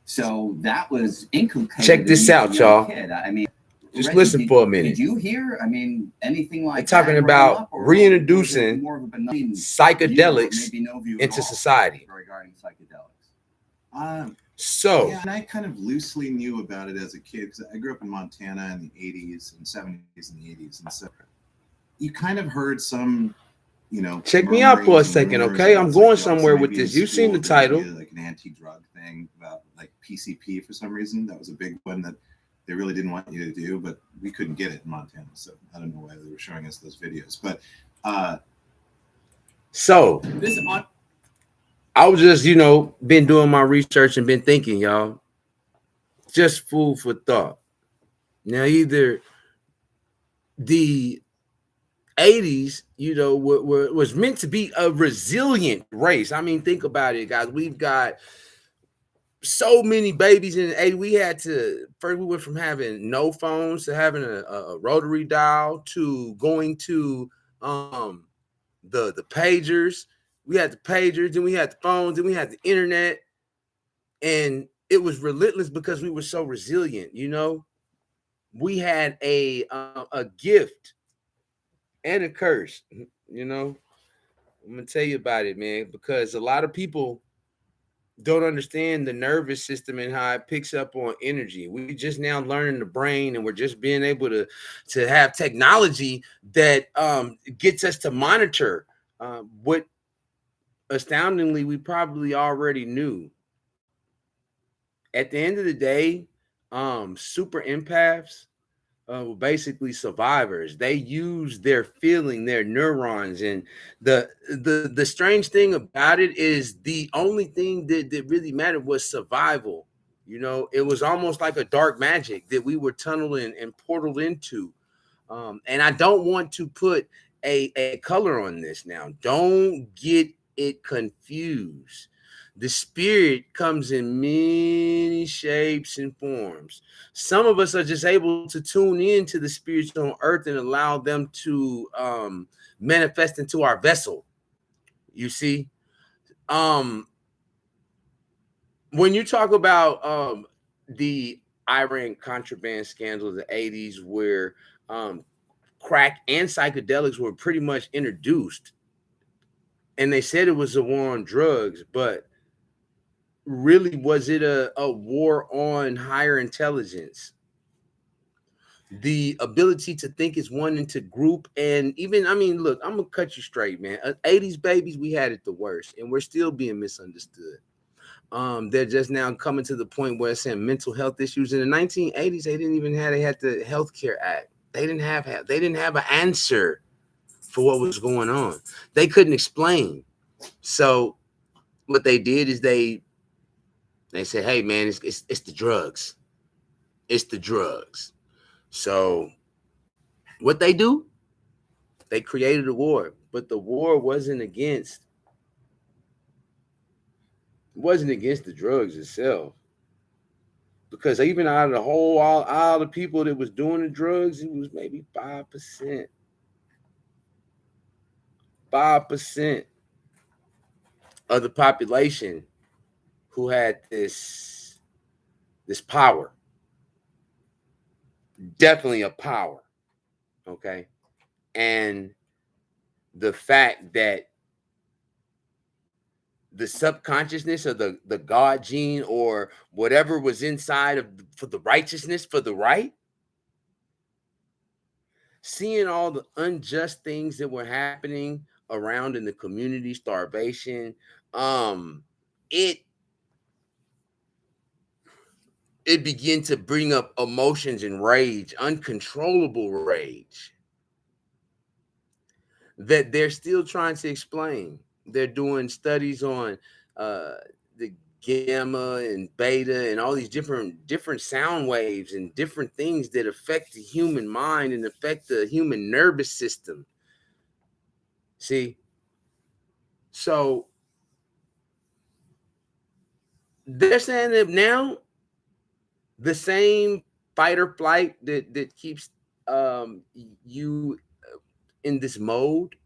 So that was inculcated. Check this out, y'all. I mean, just Reggie, listen for a minute. Did you hear? I mean, anything like They're talking that about up, reintroducing more of a benign psychedelics view, no view into society. regarding psychedelics? So yeah, and I kind of loosely knew about it as a kid because I grew up in Montana in the 80s and 70s and the 80s, and so you kind of heard some, check me out for a second, okay? I'm going somewhere with this. You've seen the title, like an anti-drug thing about like PCP for some reason. That was a big one that they really didn't want you to do, but we couldn't get it in Montana, so I don't know why they were showing us those videos. But so I was just, been doing my research and been thinking, y'all. Just food for thought. Now, either the 80s, was meant to be a resilient race. I mean, think about it, guys. We've got so many babies in the 80s. We went from having no phones to having a rotary dial to going to the pagers. We had the pagers, then we had the phones, then we had the internet, and it was relentless because we were so resilient. We had a gift and a curse. I'm gonna tell you about it, man, because a lot of people don't understand the nervous system and how it picks up on energy. We just now learning the brain, and we're just being able to have technology that gets us to monitor what astoundingly we probably already knew. At the end of the day, super empaths were basically survivors. They use their feeling, their neurons, and the strange thing about it is the only thing that really mattered was survival. It was almost like a dark magic that we were tunneling and portaled into. And I don't want to put a color on this now. Don't get it confused. The spirit comes in many shapes and forms. Some of us are just able to tune in to the spirits on earth and allow them to manifest into our vessel. You see, when you talk about the Iran contraband scandal of the 80s, where crack and psychedelics were pretty much introduced, and they said it was a war on drugs, but really, was it a war on higher intelligence? The ability to think as one into group, and even, I mean, look, I'm gonna cut you straight, man. 80s babies, we had it the worst, and we're still being misunderstood. They're just now coming to the point where it's saying mental health issues. In the 1980s, they had the Healthcare Act. They didn't have an answer for what was going on. They couldn't explain. So what they did is they said, hey man, it's the drugs. It's the drugs. So what they do, they created a war, but the war wasn't against the drugs itself. Because even out of the whole all the people that was doing the drugs, it was maybe 5%. 5% of the population who had this power. Definitely a power. Okay. And the fact that the subconsciousness or the God gene or whatever was inside of for the righteousness, for the right, seeing all the unjust things that were happening around in the community, starvation, it began to bring up emotions and rage, uncontrollable rage, that they're still trying to explain. They're doing studies on the gamma and beta and all these different sound waves and different things that affect the human mind and affect the human nervous system. See, so they're saying that now the same fight or flight that keeps you in this mode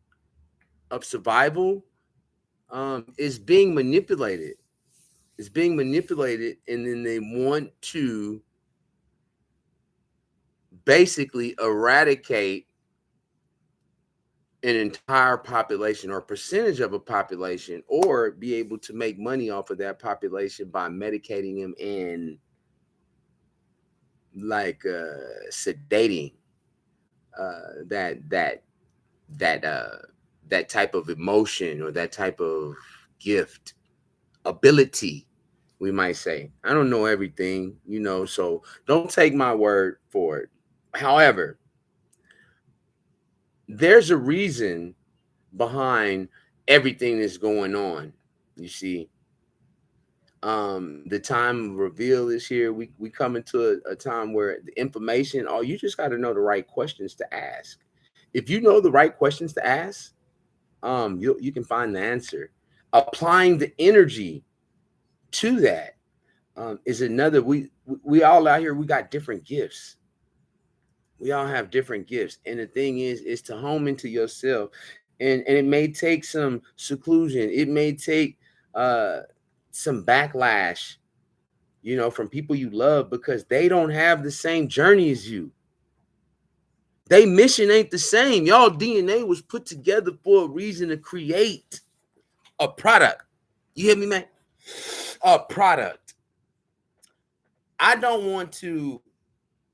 of survival is being manipulated. It's being manipulated, and then they want to basically eradicate an entire population or percentage of a population, or be able to make money off of that population by medicating them and like sedating that that type of emotion or that type of gift ability, we might say. I don't know everything, you know, so don't take my word for it. However, there's a reason behind everything that's going on. You see, the time of reveal is here. We come into a time where the information, oh, you just got to know the right questions to ask. If you know the right questions to ask, you can find the answer. Applying the energy to that is another. We all out here, we got different gifts. We all have different gifts, and the thing is to home into yourself, and it may take some seclusion. It may take some backlash, you know, from people you love, because they don't have the same journey as you. They mission ain't the same. Y'all DNA was put together for a reason, to create a product. You hear me, man? A product. I don't want to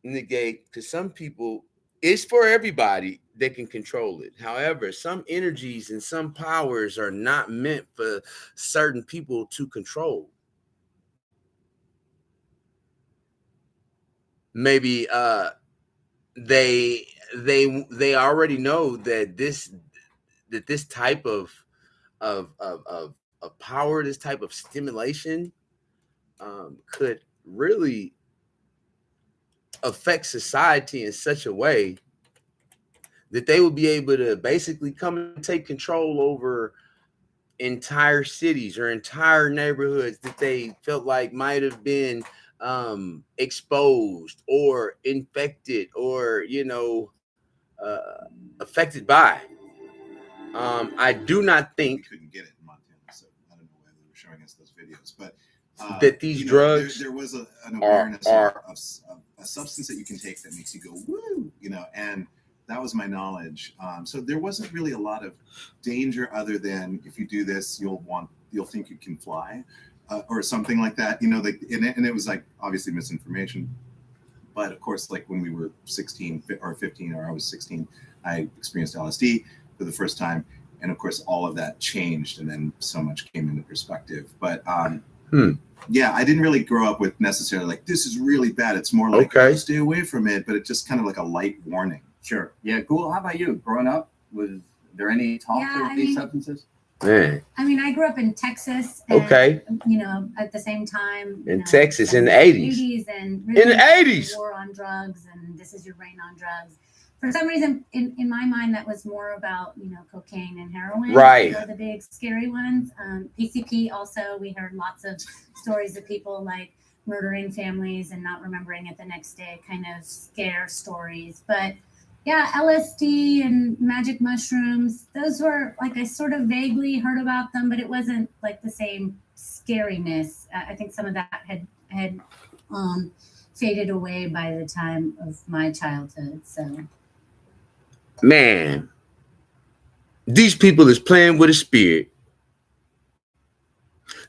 negate, because some people, it's for everybody that can control it. However, some energies and some powers are not meant for certain people to control. Maybe they already know that this type of power, this type of stimulation could really affect society in such a way that they would be able to basically come and take control over entire cities or entire neighborhoods that they felt like might have been exposed or infected, or affected by. I do not We think couldn't get it in Montana, so I don't know why they were showing us those videos. But that these drugs there was an awareness are of a substance that you can take that makes you go woo, and that was my knowledge. So there wasn't really a lot of danger, other than if you do this, you'll think you can fly, or something like that. And it was like obviously misinformation. But of course, like when we were 16 or 15, or I was 16, I experienced LSD for the first time. And of course, all of that changed, and then so much came into perspective. But yeah, I didn't really grow up with necessarily like, this is really bad. It's more like, Okay. stay away from it. But it's just kind of like a light warning. Sure. Yeah. Cool. How about you? Growing up, was there any talk of these substances? man. I mean, I grew up in Texas. And, Okay. At the same time. In Texas in the 80s. And In the 80s. War on drugs, and this is your reign on drugs. For some reason, in my mind, that was more about, cocaine and heroin. Right. The big scary ones. PCP also, we heard lots of stories of people like murdering families and not remembering it the next day, kind of scare stories. But yeah, LSD and magic mushrooms, those were like, I sort of vaguely heard about them, but it wasn't like the same scariness. I think some of that had faded away by the time of my childhood. So, man, these people is playing with a spirit.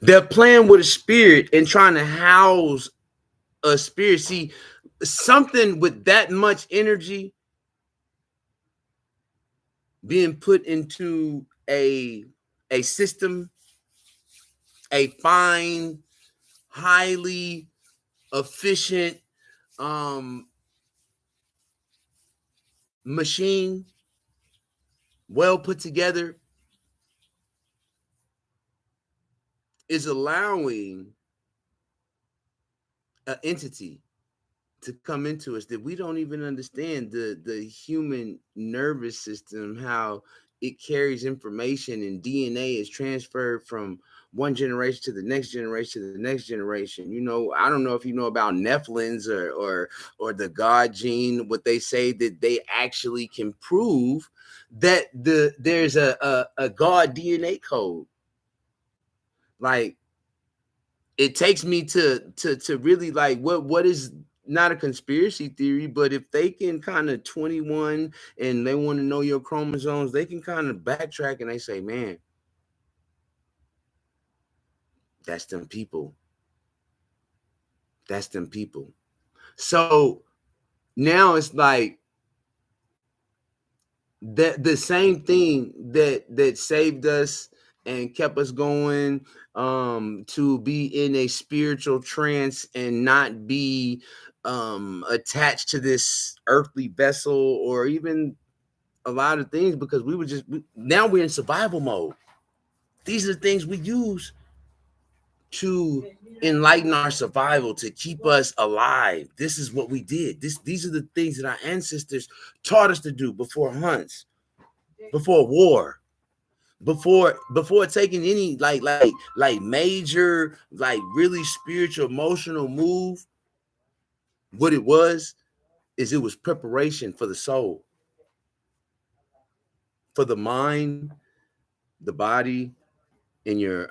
They're playing with a spirit and trying to house a spirit. See, something with that much energy being put into a system, a fine, highly efficient machine, well put together, is allowing an entity to come into us that we don't even understand. The human nervous system, how it carries information, and DNA is transferred from one generation to the next generation to the next generation. I don't know if you know about Nephilims or the God gene. What they say, that they actually can prove that there's a God DNA code. Like, it takes me to really like what is not a conspiracy theory, but if they can kind of 21 and they want to know your chromosomes, they can kind of backtrack and they say, man, that's them people. That's them people. So now it's like that the same thing that saved us and kept us going, to be in a spiritual trance and not be attached to this earthly vessel or even a lot of things, because now we're in survival mode. These are the things we use to enlighten our survival, to keep us alive. This is what we did. These are the things that our ancestors taught us to do before hunts, before war, before taking any like major, like really spiritual, emotional move. What it was is it was preparation for the soul, for the mind, the body, and your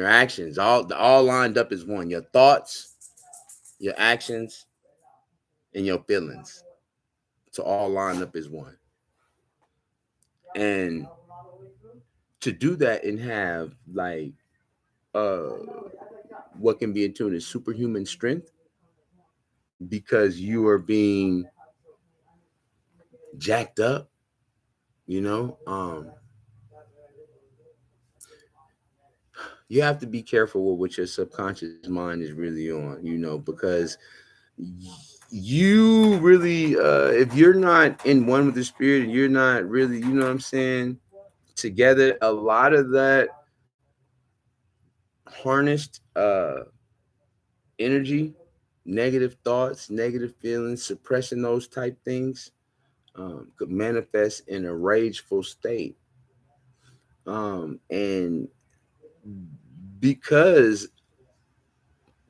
actions, all lined up as one. Your thoughts, your actions, and your feelings, to all line up as one. And to do that and have like uh what can be intuited as superhuman strength, because you are being jacked up, you know, you have to be careful with what your subconscious mind is really on, because you really, if you're not in one with the spirit and you're not really, you know what I'm saying, together, a lot of that harnessed energy, negative thoughts, negative feelings, suppressing those type things, could manifest in a rageful state. And because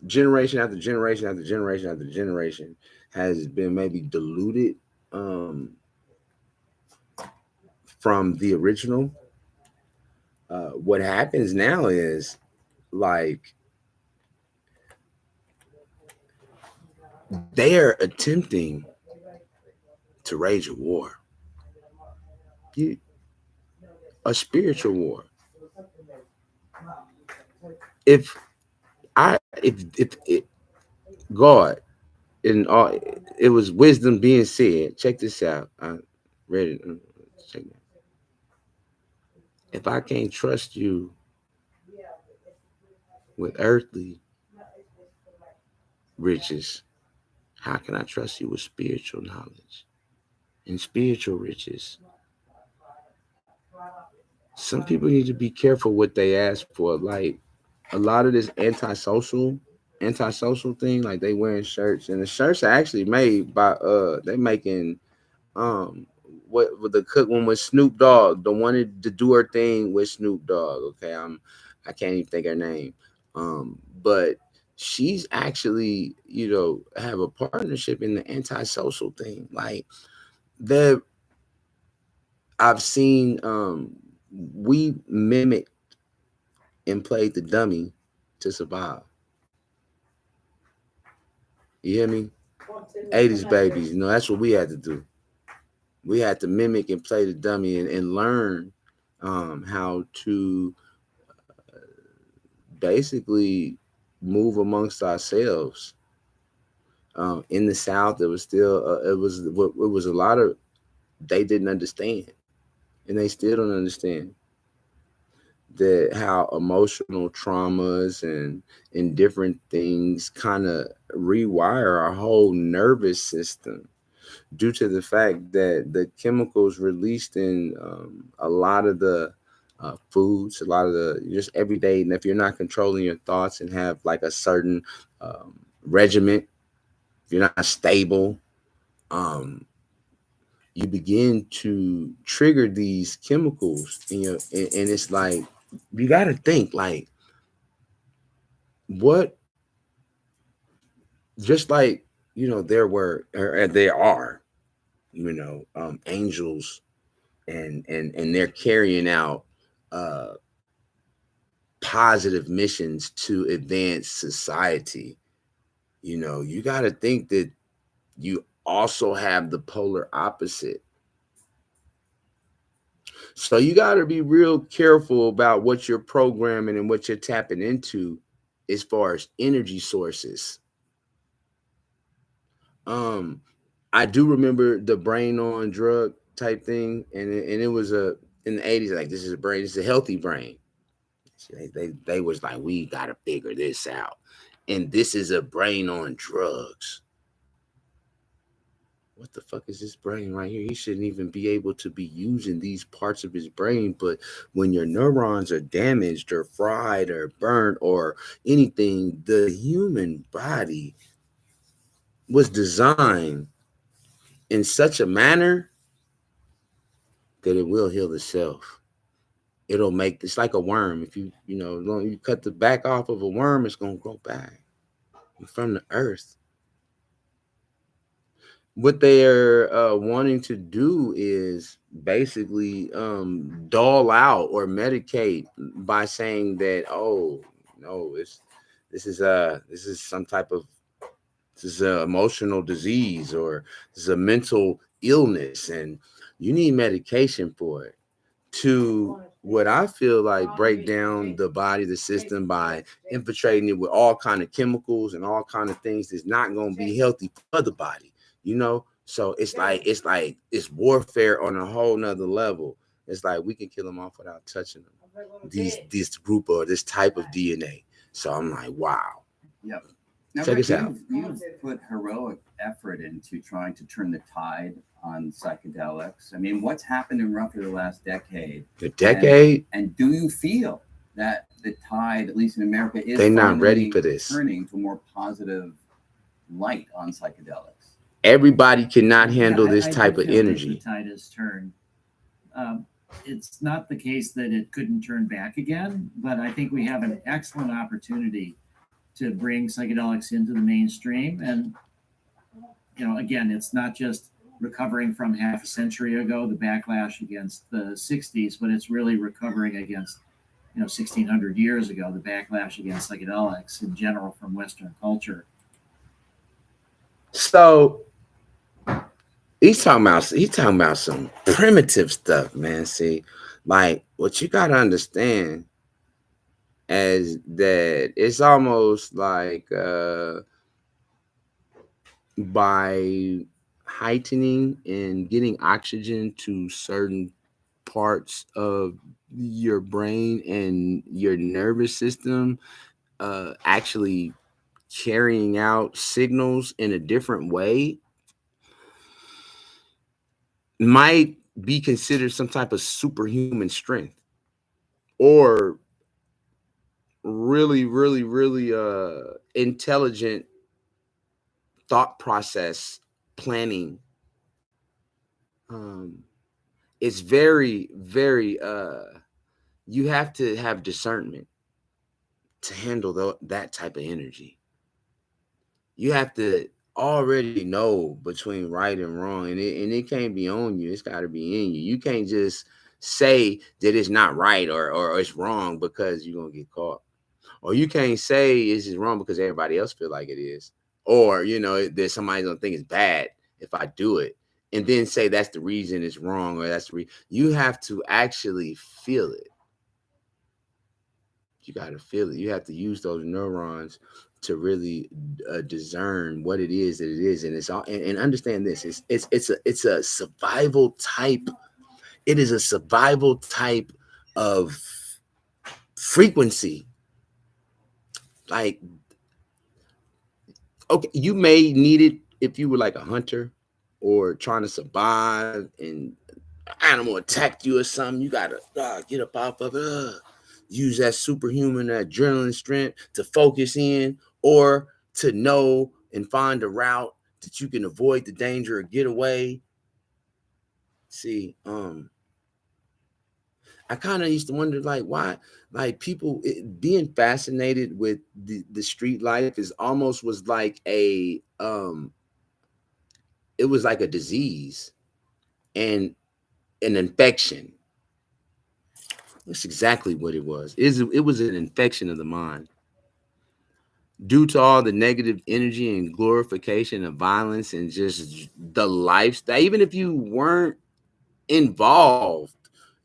generation after generation after generation after generation has been maybe diluted from the original, what happens now is like they are attempting to wage a war, a spiritual war. If God in all, it was wisdom being said. Check this out. I read it. Check it. If I can't trust you with earthly riches, how can I trust you with spiritual knowledge and spiritual riches? Some people need to be careful what they ask for. Like a lot of this antisocial thing, like they wearing shirts, and the shirts are actually made by they making um what with the cook one with Snoop Dogg, the one to do her thing with Snoop Dogg. Okay, I can't even think her name. But she's actually, have a partnership in the antisocial thing. Like the I've seen we mimicked and played the dummy to survive. You hear me? 80s babies, that's what we had to do. We had to mimic and play the dummy and learn how to basically move amongst ourselves. In the South, it was still it was a lot of they didn't understand, and they still don't understand that how emotional traumas and different things kind of rewire our whole nervous system, due to the fact that the chemicals released in a lot of the foods, a lot of the just everyday, and if you're not controlling your thoughts and have like a certain regiment, if you're not stable, um, you begin to trigger these chemicals in your, and it's like you got to think like what, just like there were or there are angels and they're carrying out uh positive missions to advance society, you got to think that you also have the polar opposite. So you got to be real careful about what you're programming and what you're tapping into as far as energy sources. I do remember the brain on drug type thing, and it was in the 80s, like, this is a brain, this is a healthy brain. They was like, we got to figure this out, and this is a brain on drugs. What the fuck is this brain right here? He shouldn't even be able to be using these parts of his brain. But when your neurons are damaged or fried or burnt or anything, the human body was designed in such a manner that it will heal itself. It'll make, it's like a worm. If you cut the back off of a worm, it's gonna grow back from the earth. What they're wanting to do is basically dull out or medicate by saying that, oh no, this is some type of, this is an emotional disease, or this is a mental illness, and you need medication for it, to what I feel like break down the body, the system, by infiltrating it with all kind of chemicals and all kind of things that's not going to be healthy for the body. So it's warfare on a whole nother level. It's like we can kill them off without touching them, this group or this type of DNA. So I'm like, wow. Yep. Now, Check Rick, this out. You've put heroic effort into trying to turn the tide on psychedelics. I mean, what's happened in roughly the last decade? The decade? And do you feel that the tide, at least in America, is they're not ready for this, turning to more positive light on psychedelics? Everybody cannot handle this type of energy. The tide has turned. It's not the case that it couldn't turn back again, but I think we have an excellent opportunity to bring psychedelics into the mainstream. And, again, it's not just recovering from half a century ago, the backlash against the 60s, but it's really recovering against, 1600 years ago, the backlash against psychedelics in general from Western culture. So he's talking about some primitive stuff, man. See, like, what you got to understand is that it's almost like by heightening and getting oxygen to certain parts of your brain and your nervous system, actually carrying out signals in a different way, might be considered some type of superhuman strength, or really, really, really intelligent thought process planning. It's very, very you have to have discernment to handle that type of energy. You have to already know between right and wrong, and it can't be on you. It's got to be in you. You can't just say that it's not right or it's wrong because you're gonna get caught, or you can't say it's wrong because everybody else feel like it is, or that somebody's gonna think it's bad if I do it, and then say that's the reason it's wrong, or that's the reason. You have to actually feel it. You got to feel it. You have to use those neurons to really discern what it is that it is, and it's all, and understand this. It's a survival type. It is a survival type of frequency. Like, okay, you may need it if you were like a hunter or trying to survive, and an animal attacked you or something. You gotta get up off of it. Use that superhuman adrenaline strength to focus in, or to know and find a route that you can avoid the danger or get away. See, I kind of used to wonder, like, why, like, people being fascinated with the street life is almost was like a it was like a disease and an infection. That's exactly what it was. It was an infection of the mind due to all the negative energy and glorification of violence and just the lifestyle. Even if you weren't involved,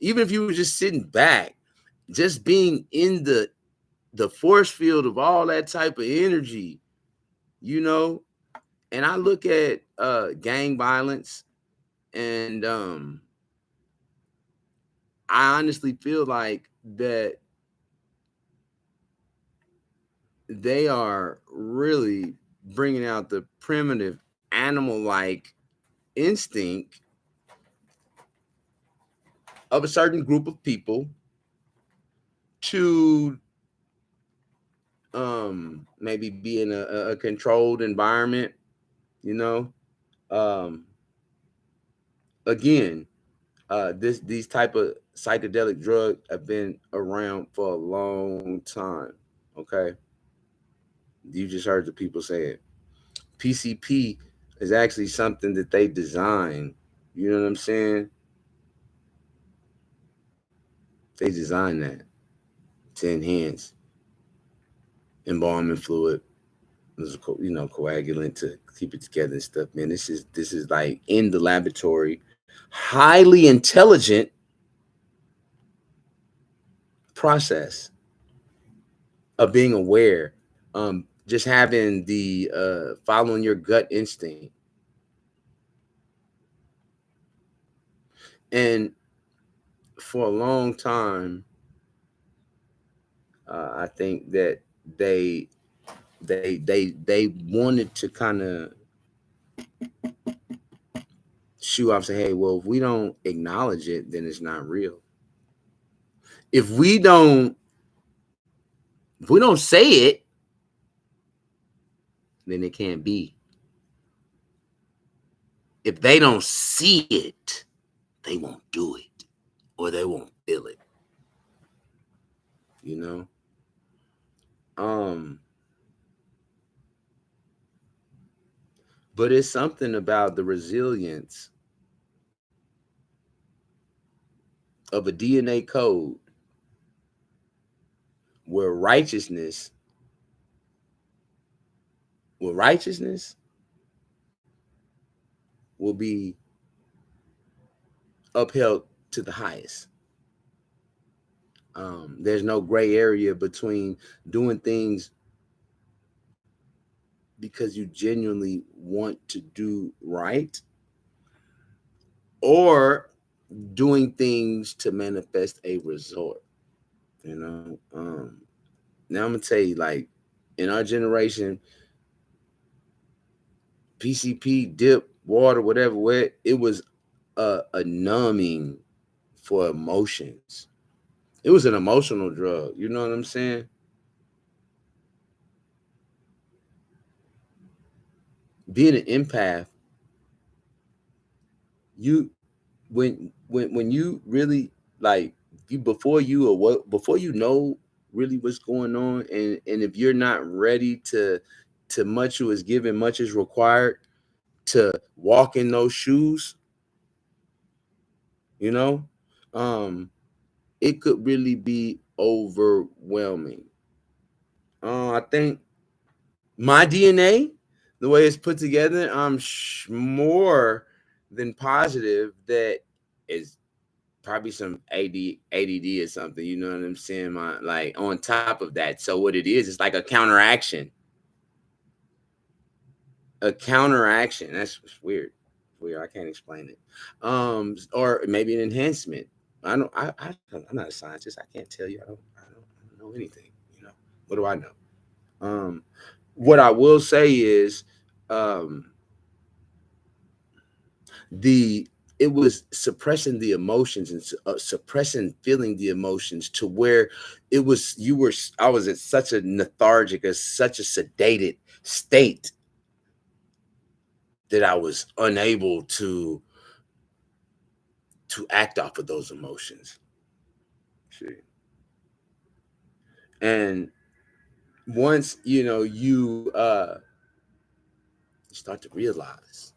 even if you were just sitting back, just being in the force field of all that type of energy, you know. And I look at gang violence, and I honestly feel like that they are really bringing out the primitive animal like instinct of a certain group of people to maybe be in a controlled environment, you know. um Again, these type of psychedelic drugs have been around for a long time. Okay, you just heard the people say it. PCP is actually something that they designed. You know what I'm saying? They designed that to enhance embalming fluid. There's a coagulant to keep it together and stuff. Man, this is like in the laboratory, highly intelligent process of being aware. Just having the following your gut instinct. And for a long time, I think that they they wanted to kind of shoo off, say, hey, well, if we don't acknowledge it, then it's not real. If we don't say it, then it can't be. If they don't see it, they won't do it, or they won't feel it. You know? But it's something about the resilience of a DNA code where righteousness will be upheld to the highest. There's no gray area between doing things because you genuinely want to do right, or doing things to manifest a result. You know, now I'm gonna tell you, like, in our generation, PCP, dip, water, whatever, wet, it was a numbing for emotions. It was an emotional drug. You know what I'm saying? Being an empath, you when you really, like, you before you know really what's going on, and if you're not ready to much is given, much is required to walk in those shoes, you know, um it could really be overwhelming. I think my DNA, the way it's put together, I'm more than positive that it's probably some ADD or something. You know what I'm saying? Like, on top of that. So what it is, it's like a counteraction. A counteraction. That's weird. Weird. I can't explain it. Or maybe an enhancement. I'm not a scientist. I can't tell you. I don't know anything. You know, what do I know? What I will say is, um, the it was suppressing the emotions and suppressing feeling the emotions to where it was I was at such a lethargic, such a sedated state that I was unable to act off of those emotions. See? And once you start to realize,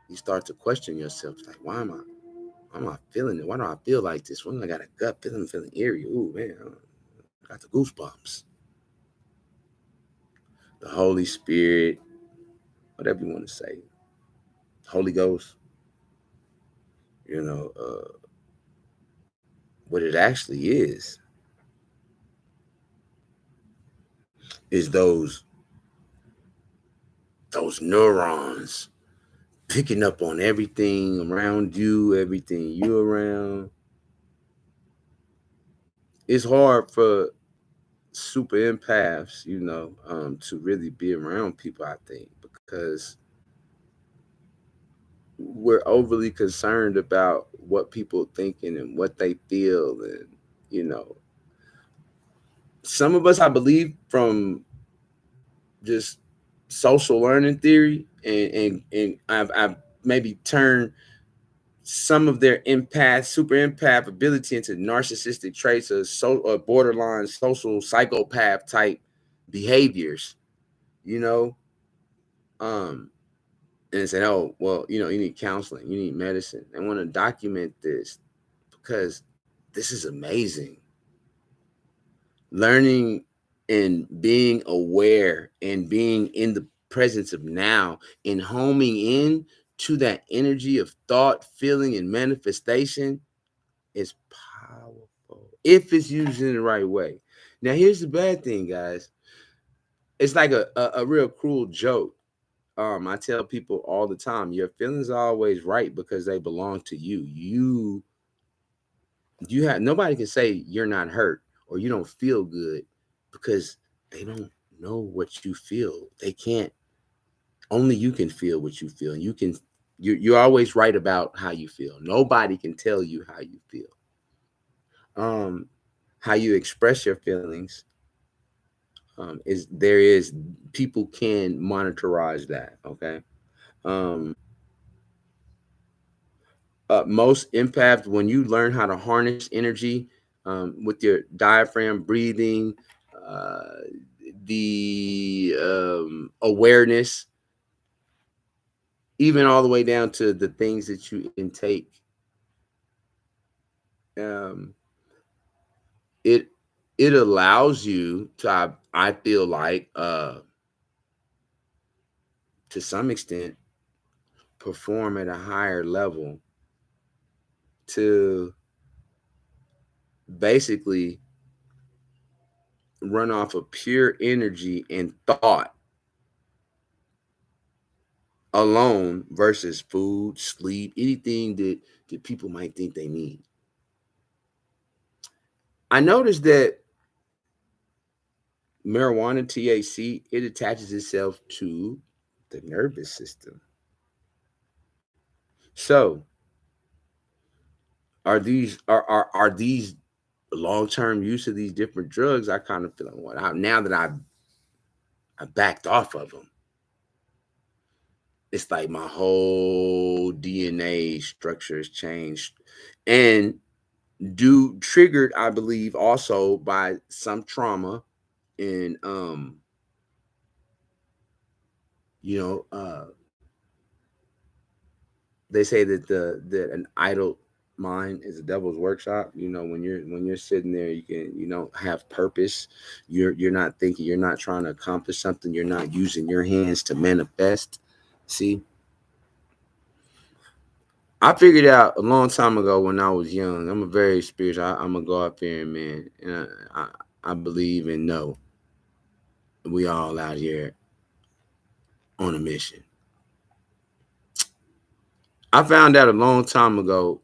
you start to question yourself, like, why am I I'm not feeling it. Why do I feel like this? When I got a gut feeling, I'm feeling eerie. Ooh, man, I got the goosebumps. The Holy Spirit, whatever you want to say, Holy Ghost, you know, what it actually is those neurons picking up on everything around you, everything you around. It's hard for super empaths, to really be around people, I think, because we're overly concerned about what people thinking and what they feel. And, you know, some of us, I believe, from just social learning theory, and I've maybe turned some of their super empath ability into narcissistic traits or borderline social psychopath type behaviors, you know. Um, and said, oh, well, you need counseling, you need medicine. I want to document this because this is amazing. Learning and being aware and being in the presence of now and homing in to that energy of thought, feeling, and manifestation is powerful if it's used in the right way. Now, here's the bad thing, guys. It's like a real cruel joke. I tell people all the time, your feelings are always right because they belong to you. You have nobody can say you're not hurt or you don't feel good because they don't know what you feel. They can't. Only you can feel what you feel. And you're always right about how you feel. Nobody can tell you how you feel. How you express your feelings is people can monitorize that. Okay. Um, most empaths, when you learn how to harness energy with your diaphragm breathing, uh, the awareness, even all the way down to the things that you intake, um, it it allows you to, I feel like, to some extent, perform at a higher level to basically run off of pure energy and thought alone versus food, sleep, anything that people might think they need. I noticed that marijuana, THC, it attaches itself to the nervous system. So, are these long-term use of these different drugs? I kind of feel like, now that I backed off of them, it's like my whole DNA structure has changed, and triggered, I believe, also by some trauma. And you know they say that an idle mind is a devil's workshop. When you're sitting there, you don't have purpose. You're not thinking, you're not trying to accomplish something, you're not using your hands to manifest. See, I figured out a long time ago when I was young. I'm a very spiritual. I'm gonna go up here, man, and I believe and know we all out here on a mission. I found out a long time ago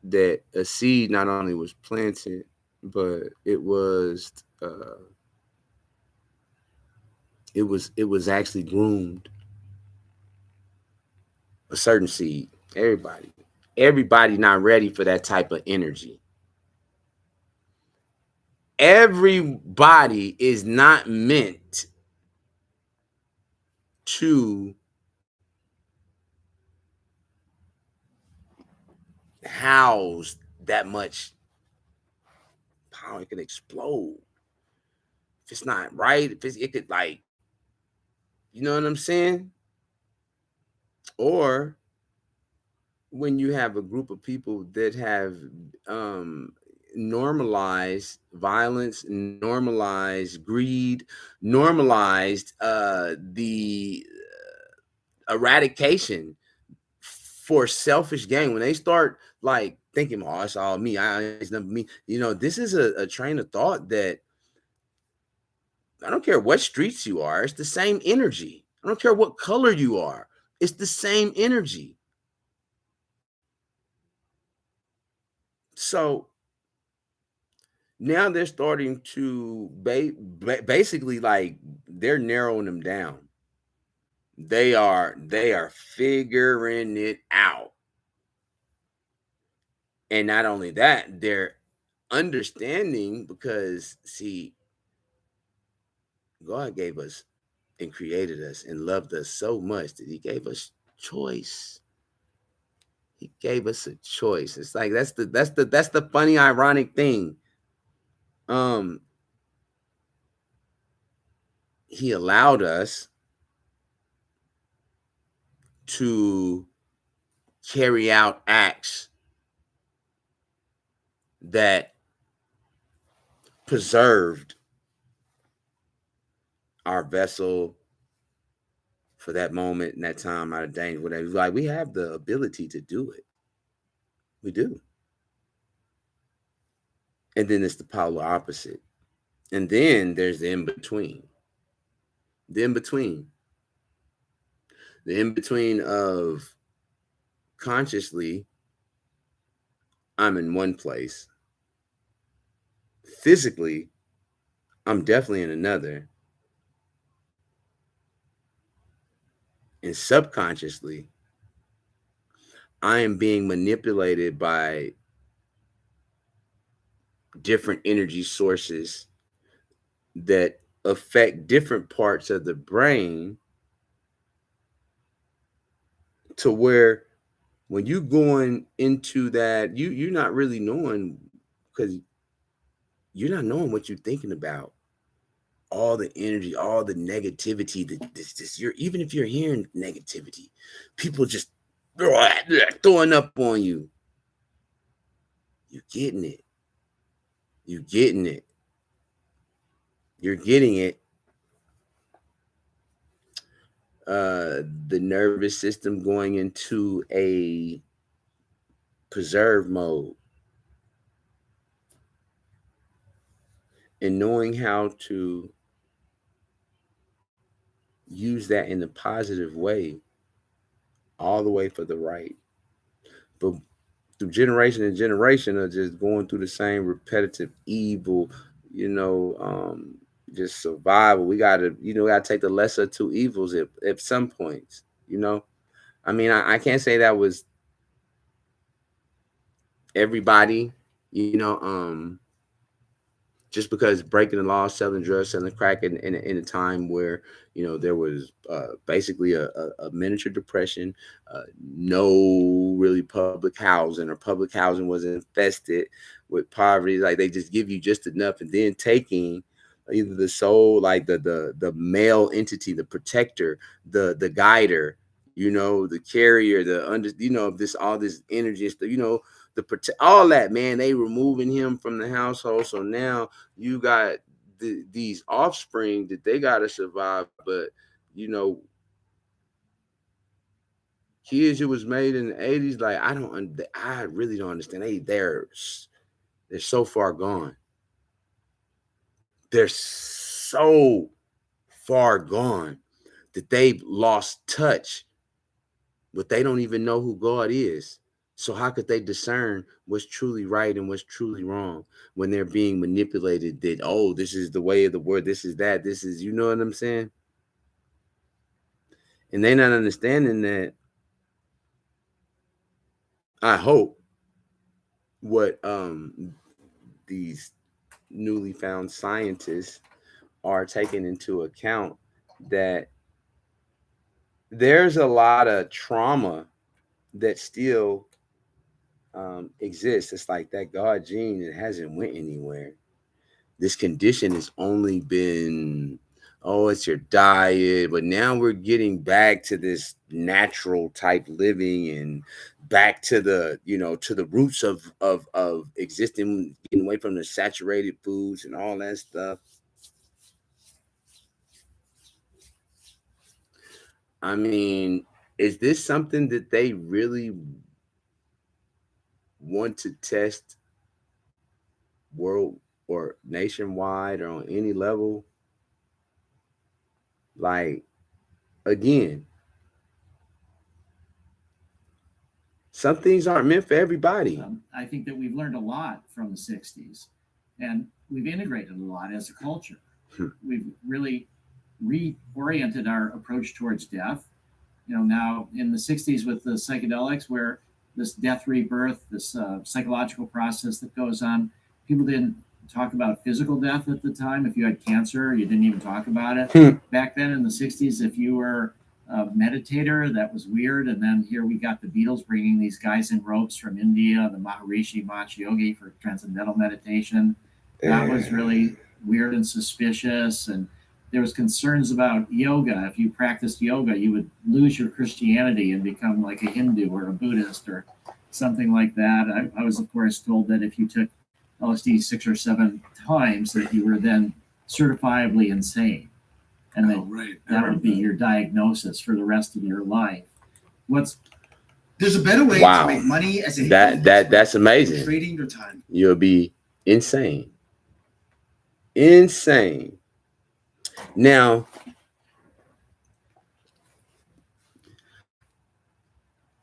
that a seed not only was planted, but it was actually groomed. A certain seed. Everybody not ready for that type of energy. Everybody is not meant to house that much power. It can explode if it's not right. It could, like, you know what I'm saying? Or when you have a group of people that have normalized violence, normalized greed, normalized the eradication for selfish gain. When they start like thinking, "Oh, it's all me. It's never me." This is a train of thought that I don't care what streets you are. It's the same energy. I don't care what color you are. It's the same energy. So now they're starting to basically like they're narrowing them down. They are figuring it out. And not only that, they're understanding because see, God gave us and created us and loved us so much that he gave us choice. He gave us a choice. It's like that's the funny ironic thing. Um he allowed us to carry out acts that preserved our vessel for that moment and that time out of danger, whatever. Like we have the ability to do it. We do. And then it's the polar opposite. And then there's the in between. The in between. The in between of consciously, I'm in one place. Physically, I'm definitely in another. And subconsciously, I am being manipulated by different energy sources that affect different parts of the brain to where when you going into that, you're not really knowing because you're not knowing what you're thinking about. All the energy, all the negativity that this you're even if you're hearing negativity, people just throwing up on you. You're getting it. You're getting it. You're getting it. The nervous system going into a preserve mode and knowing how to use that in a positive way all the way for the right. But through generation and generation of just going through the same repetitive evil, you know, just survival. We gotta take the lesser of two evils at some points, I mean, I can't say that was everybody, just because breaking the law, selling drugs, selling crack in a time where there was basically a miniature depression, no really public housing, or public housing was infested with poverty. Like they just give you just enough, and then taking either the soul, like the male entity, the protector, the guider, the carrier, the under, this all this energy and stuff, all that, man, they removing him from the household. So now you got these offspring that they got to survive. But kids who was made in the 80s, like I really don't understand. They're so far gone. They're so far gone that they've lost touch, but they don't even know who God is. So how could they discern what's truly right and what's truly wrong when they're being manipulated that, oh, this is the way of the word, this is that, this is, you know what I'm saying? And they're not understanding that, I hope, what these newly found scientists are taking into account, that there's a lot of trauma that still exists. It's like that God gene, it hasn't went anywhere. This condition has only been, oh, it's your diet, but now we're getting back to this natural type living and back to the, to the roots of existing, getting away from the saturated foods and all that stuff. I mean, is this something that they really want to test world or nationwide or on any level? Like, again, some things aren't meant for everybody. I think that we've learned a lot from the 60s, and we've integrated a lot as a culture. We've really reoriented our approach towards death. Now in the 60s with the psychedelics, where this death rebirth, this psychological process that goes on, people didn't talk about physical death at the time. If you had cancer, you didn't even talk about it. Back then in the 60s, if you were a meditator, that was weird. And then here we got the Beatles bringing these guys in ropes from India, the Maharishi Mahesh Yogi for transcendental meditation. That was really weird and suspicious. And there was concerns about yoga. If you practiced yoga, you would lose your Christianity and become like a Hindu or a Buddhist or something like that. I was, of course, told that if you took LSD 6 or 7 times, that you were then certifiably insane, and that would be your diagnosis for the rest of your life. There's a better way to make money as a that's amazing. Trading your time. You'll be insane. Insane. Now,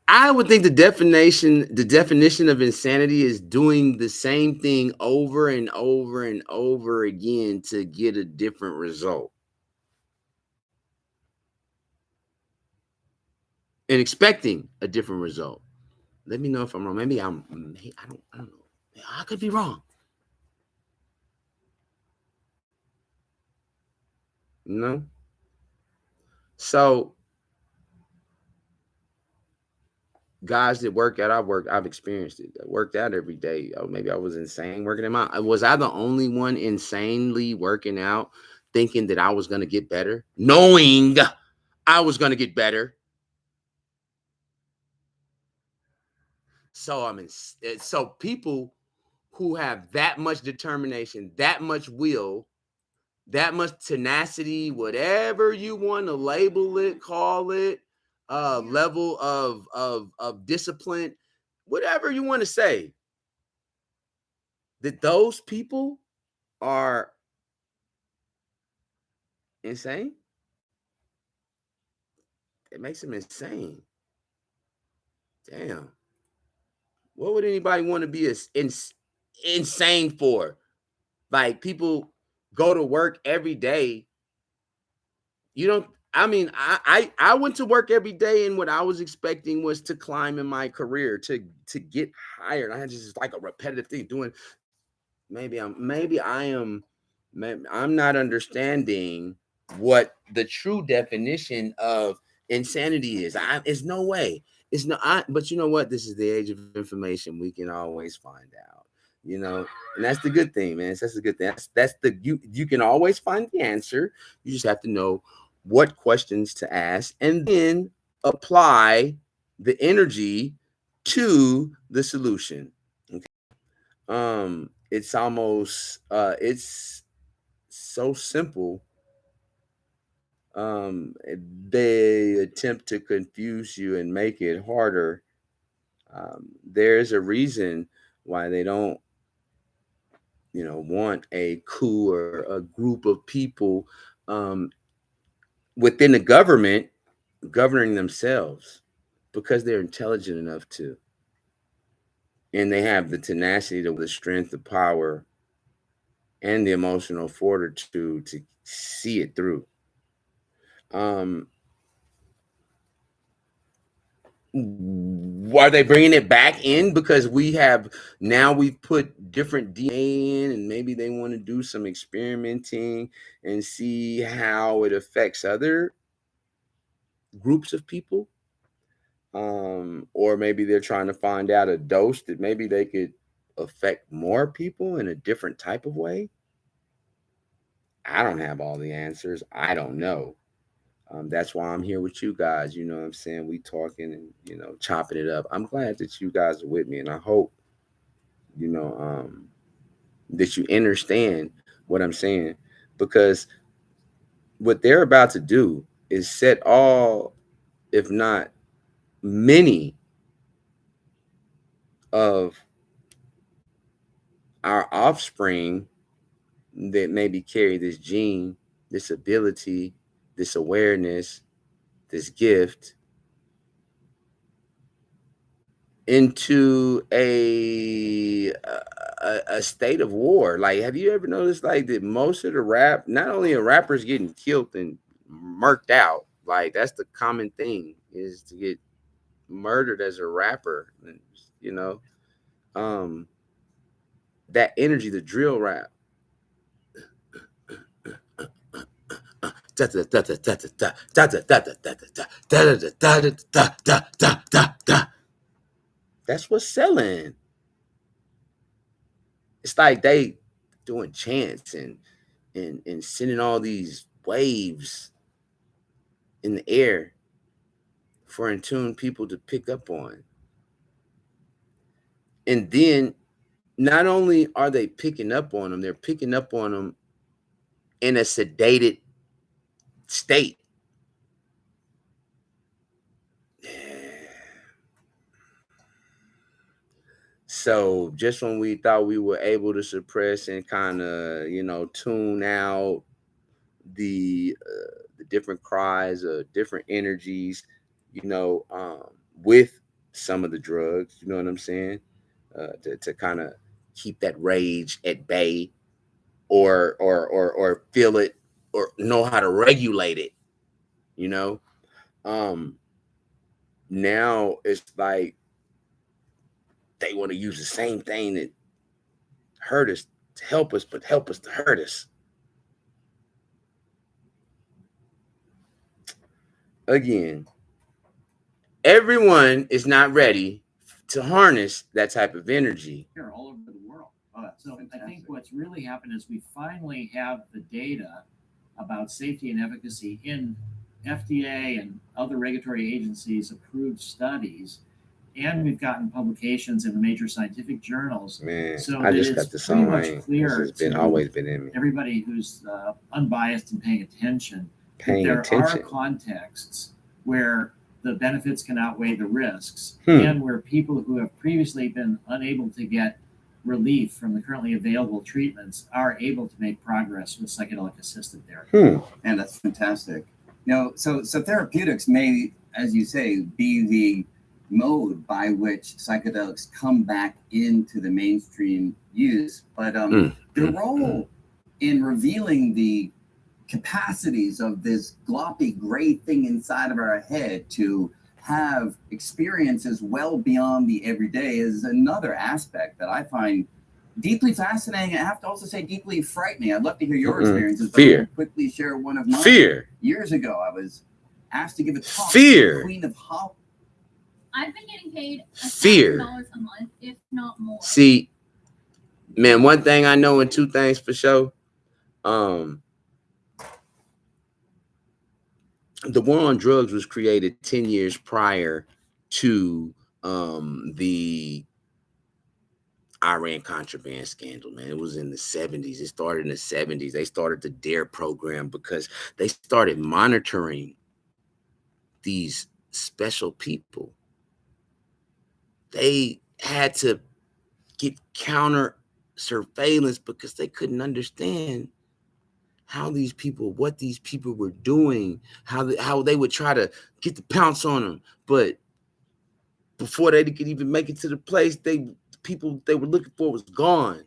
I would think the definition of insanity is doing the same thing over and over and over again to get a different result. And expecting a different result. Let me know if I'm wrong. Maybe I don't know. I could be wrong. So guys that work out, I've experienced it. I worked out every day. Oh, maybe I was insane working them out. Was I the only one insanely working out, thinking that I was going to get better, knowing I was going to get better? So people who have that much determination, that much will, that much tenacity, whatever you want to label it, call it, level of discipline, whatever you want to say, that those people are insane. It makes them insane. Damn. What would anybody want to be insane for? Like, people go to work every day. I went to work every day, and what I was expecting was to climb in my career, to get hired. I had just like a repetitive thing doing. I'm not understanding what the true definition of insanity is. It's no way. It's not. But you know what? This is the age of information. We can always find out. And that's the good thing, man. That's the good thing. That's you can always find the answer. You just have to know what questions to ask and then apply the energy to the solution. Okay. It's almost it's so simple. They attempt to confuse you and make it harder. There's a reason why they don't want a coup or a group of people within the government governing themselves, because they're intelligent enough to, and they have the tenacity, the strength, the power, and the emotional fortitude to see it through. Are they bringing it back in because we've put different DNA in, and maybe they want to do some experimenting and see how it affects other groups of people? Or maybe they're trying to find out a dose that maybe they could affect more people in a different type of way. I don't have all the answers. I don't know. That's why I'm here with you guys. You know what I'm saying? We talking and, you know, chopping it up. I'm glad that you guys are with me, and I hope, you know, that you understand what I'm saying, because what they're about to do is set all, if not many, of our offspring that maybe carry this gene, this ability, this awareness, this gift into a state of war. Like, have you ever noticed like that most of the not only are rappers getting killed and murked out, like that's the common thing, is to get murdered as a rapper, you know. um that energy, the drill rap, that's what's selling. It's like they doing chants and sending all these waves in the air for in tune people to pick up on. And then not only are they picking up on them, they're picking up on them in a sedated state. So just when we thought we were able to suppress and kind of, you know, tune out the different cries or different energies, you know, with some of the drugs, you know what I'm saying, to kind of keep that rage at bay, or feel it, or know how to regulate it, you know. um Now it's like they want to use the same thing that hurt us to help us, but help us to hurt us again. Everyone is not ready to harness that type of energy. Here, all over the world. So I think what's really happened is we finally have the data about safety and efficacy in FDA and other regulatory agencies approved studies, and we've gotten publications in the major scientific journals. Man, so I just it's got this pretty on much lane. clear This has been to always been in me. everybody who's unbiased and paying attention Paying that there attention. are contexts where the benefits can outweigh the risks, Hmm. and where people who have previously been unable to get relief from the currently available treatments are able to make progress with psychedelic assisted therapy. And that's fantastic. You know, so therapeutics may, as you say, be the mode by which psychedelics come back into the mainstream use, but their role in revealing the capacities of this gloppy gray thing inside of our head to have experiences well beyond the everyday is another aspect that I find deeply fascinating. I have to also say deeply frightening. I'd love to hear your experiences. Fear. But I'll quickly share one of mine. Fear. Years ago, I was asked to give a talk Fear. to the Queen of Hollywood. I've been getting paid Fear. $1,000 a month, if not more. See, man, one thing I know and two things for sure. The war on drugs was created 10 years prior to the Iran contraband scandal, man. It was in the 70s. It started in the 70s. They started the DARE program because they started monitoring these special people. They had to get counter surveillance because they couldn't understand what these people were doing, how they would try to get the pounce on them. But before they could even make it to the place, the people they were looking for was gone.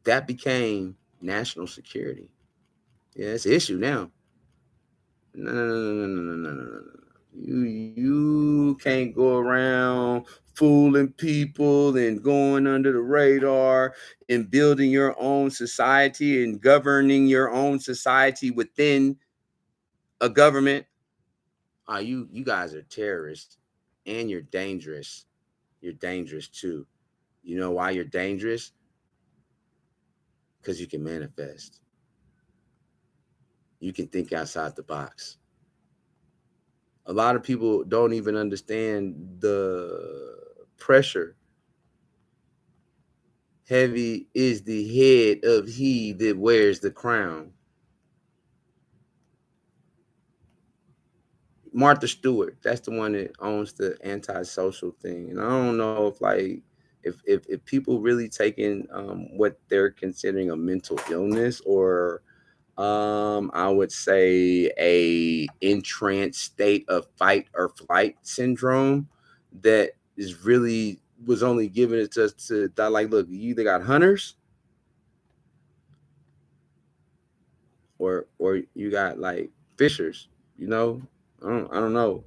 That became national security. Yeah, it's an issue now. No. You can't go around fooling people and going under the radar and building your own society and governing your own society within a government. You guys are terrorists, and you're dangerous. You're dangerous too. You know why you're dangerous? Because you can manifest. you can think outside the box. A lot of people don't even understand the pressure. Heavy is the head of he that wears the crown. Martha Stewart, that's the one that owns the antisocial thing. And I don't know if like if people really taking what they're considering a mental illness, or I would say a entranced state of fight or flight syndrome that is really was only given it to us to that, like, look, you either got hunters or you got like fishers, you know. I don't know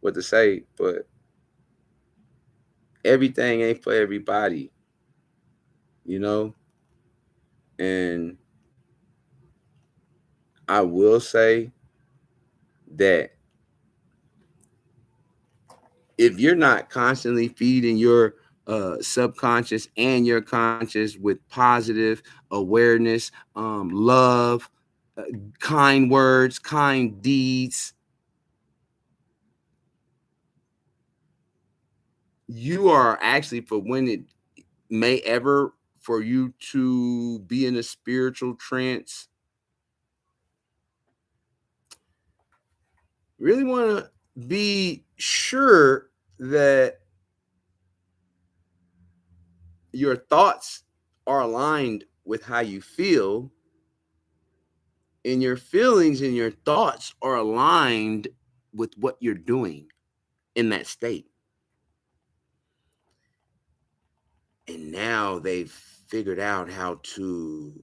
what to say, but everything ain't for everybody, you know. And I will say that if you're not constantly feeding your subconscious and your conscious with positive awareness, love, kind words, kind deeds, you are actually, for when it may ever for you to be in a spiritual trance, really want to be sure that your thoughts are aligned with how you feel, and your feelings and your thoughts are aligned with what you're doing in that state. And now they've figured out how to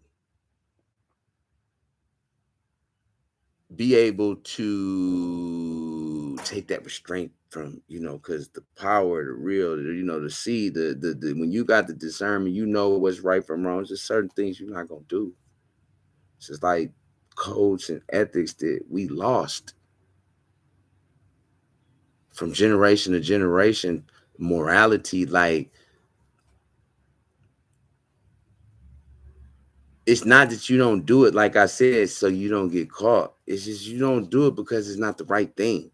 be able to take that restraint from, you know, because the power, the real, you know, to see the when you got the discernment, you know what's right from wrong. There's just certain things you're not gonna do. It's just like codes and ethics that we lost from generation to generation. Morality, like, it's not that you don't do it, like I said, so you don't get caught. It's just you don't do it because it's not the right thing.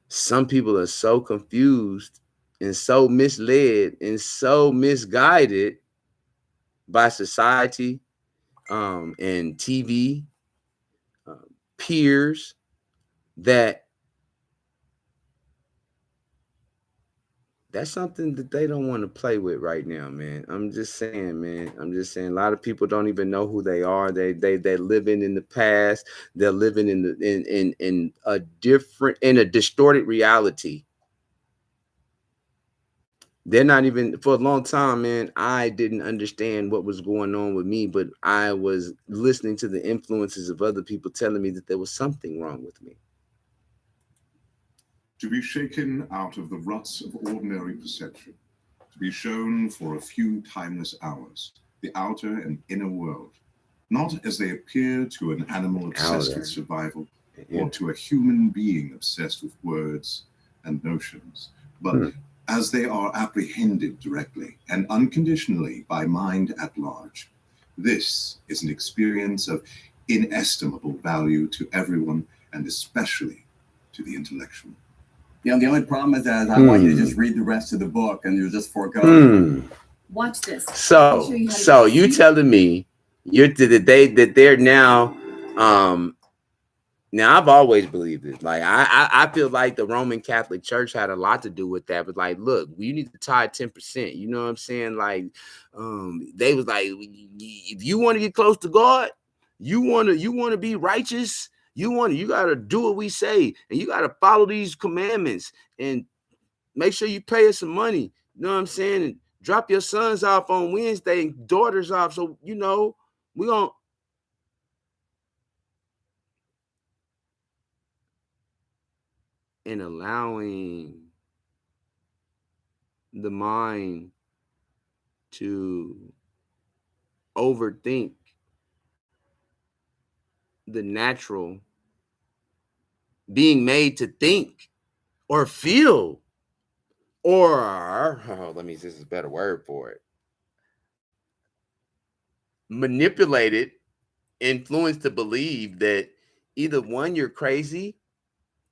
Some people are so confused and so misled and so misguided by society, and TV, peers, that that's something that they don't want to play with right now, man. I'm just saying, man. I'm just saying, a lot of people don't even know who they are. They're living in the past. They're living in the in a different, in a distorted reality. They're not even, for a long time, man, I didn't understand what was going on with me, but I was listening to the influences of other people telling me that there was something wrong with me. To be shaken out of the ruts of ordinary perception, to be shown for a few timeless hours the outer and inner world, not as they appear to an animal obsessed with survival, or to a human being obsessed with words and notions, but as they are apprehended directly and unconditionally by mind at large. This is an experience of inestimable value to everyone, and especially to the intellectual. You know, the only problem is that I want you to just read the rest of the book and you're just foregoing. Watch this. So you telling me that they're now, now I've always believed it. Like I feel like the Roman Catholic Church had a lot to do with that. But like, look, you need to tie 10%. You know what I'm saying? Like, they was like, if you want to get close to God, you want to be righteous. You got to do what we say, and you got to follow these commandments, and make sure you pay us some money. You know what I'm saying? And drop your sons off on Wednesday and daughters off. So, you know, we gonna. And allowing the mind to overthink the natural, being made to think or feel, or this is a better word for it, manipulated, influenced to believe that either one, you're crazy,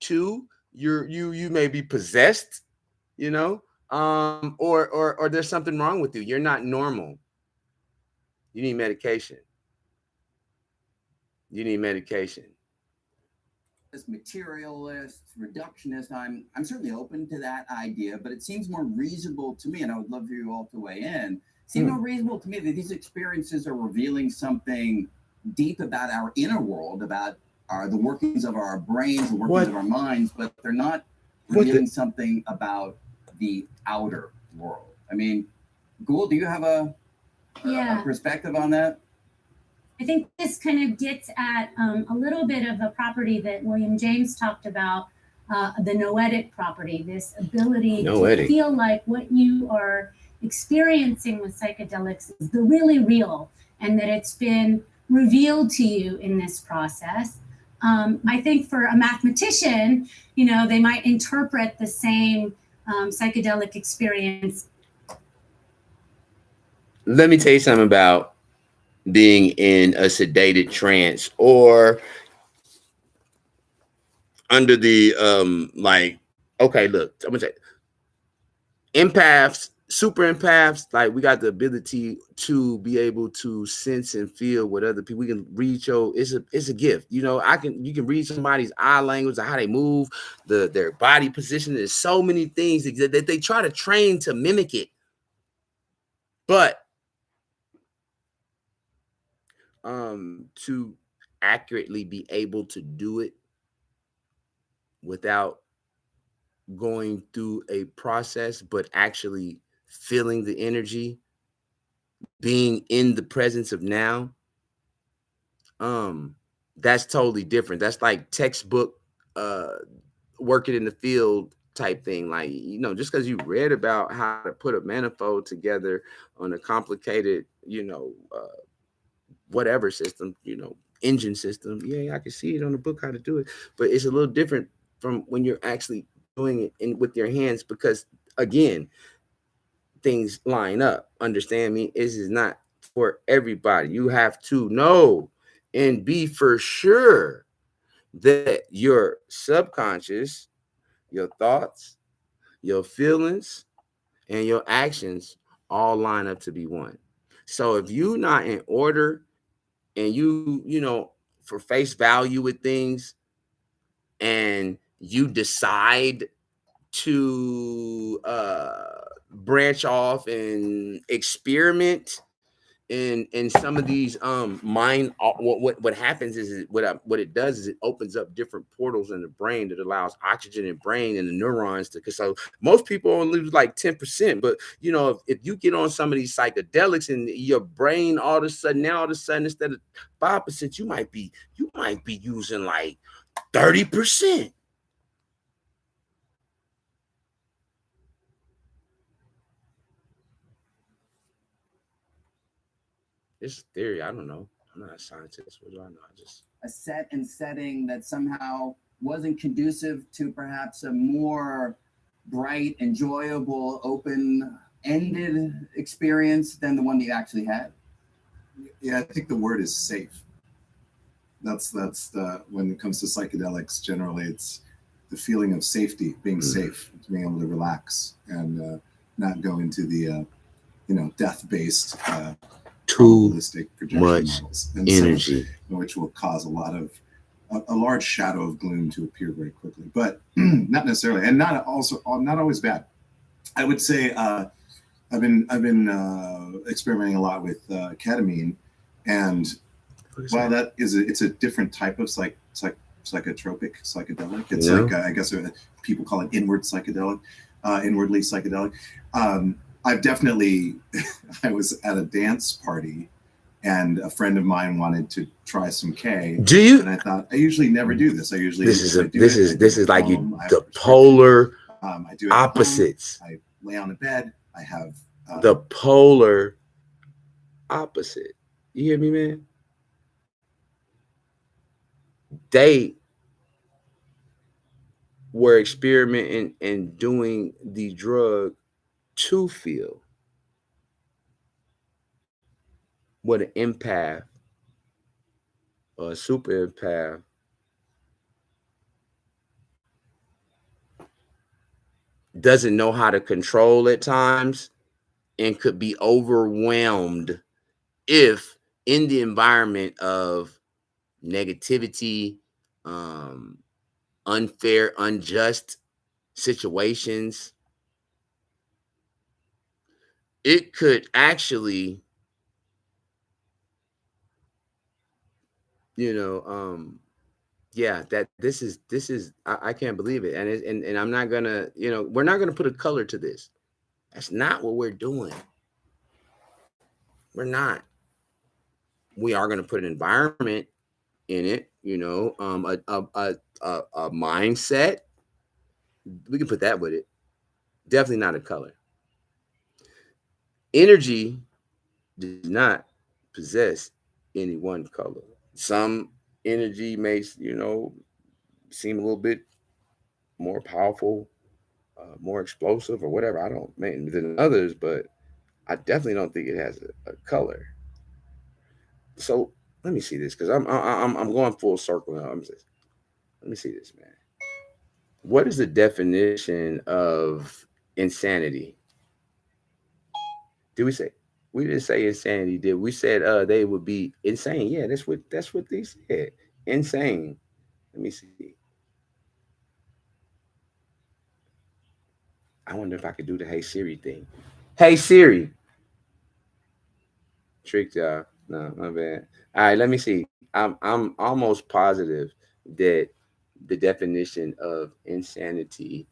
two, you may be possessed, you know, or there's something wrong with you. You're not normal. You need medication. You need medication. This materialist, reductionist, I'm certainly open to that idea, but it seems more reasonable to me, and I would love for you all to weigh in. It seems more reasonable to me that these experiences are revealing something deep about our inner world, about the workings of our brains, the workings of our minds, but they're not revealing something about the outer world. I mean, Gould, do you have a perspective on that? I think this kind of gets at a little bit of a property that William James talked about, the noetic property, this ability to feel like what you are experiencing with psychedelics is the really real, and that it's been revealed to you in this process. I think for a mathematician, you know, they might interpret the same psychedelic experience. Let me tell you something about being in a sedated trance or under the like, okay, look, I'm gonna say empaths, super empaths, like we got the ability to be able to sense and feel what other people. We can read it's a gift. You know, you can read somebody's eye language, how they move, their body position. There's so many things that they try to train to mimic it. But to accurately be able to do it without going through a process, but actually feeling the energy, being in the presence of now, that's totally different. That's like textbook working in the field type thing. Like, you know, just because you read about how to put a manifold together on a complicated, you know, whatever system, you know, engine system. Yeah, I can see it on the book how to do it, but it's a little different from when you're actually doing it with your hands, because again, things line up. Understand me? This is not for everybody. You have to know and be for sure that your subconscious, your thoughts, your feelings, and your actions all line up to be one. So if you're not in order and you know, for face value with things, and you decide to branch off and experiment in some of these mind, what happens is what it does is it opens up different portals in the brain that allows oxygen in brain and the neurons to, because so most people only lose like 10%, but you know, if you get on some of these psychedelics and your brain all of a sudden instead of 5%, you might be using like 30%. It's theory. I don't know. I'm not a scientist. What do I know? I just a set and setting that somehow wasn't conducive to perhaps a more bright, enjoyable, open-ended experience than the one that you actually had. Yeah, I think the word is safe. That's the, when it comes to psychedelics, generally it's the feeling of safety, being safe, being able to relax and not go into the you know, death-based too projection much models, and energy, so, which will cause a large shadow of gloom to appear very quickly, but not necessarily, and not always bad. I would say I've been experimenting a lot with ketamine, and while that is it's a different type of psychotropic psychedelic. It's like I guess people call it inward psychedelic, inwardly psychedelic. I've definitely I was at a dance party and a friend of mine wanted to try some K. Do you? And I thought, I usually never do this. I usually this is like you, the polar I do it opposites. I lay on the bed. I have the polar opposite. You hear me, man? They were experimenting and doing the drug to feel. what an empath or a super empath doesn't know how to control at times and could be overwhelmed if in the environment of negativity, um, unfair, unjust situations, it could actually, you know, yeah, that this is I can't believe it, and and I'm not gonna, we're not gonna put a color to this. That's not what we're doing. We're not. We are gonna put an environment in it, a mindset. We can put that with it. Definitely not a color. Energy does not possess any one color. Some energy may, seem a little bit more powerful, more explosive, or whatever. I don't mean than others, but I definitely don't think it has a color. So let me see this because I'm going full circle now. Let me see this, man. What is the definition of insanity? Did we say we didn't say insanity? Did we said they would be insane? Yeah, that's what they said. Insane. Let me see. I wonder if I could do the Hey Siri thing. Hey Siri, tricked y'all. No, my bad. All right, let me see. I'm almost positive that the definition of insanity,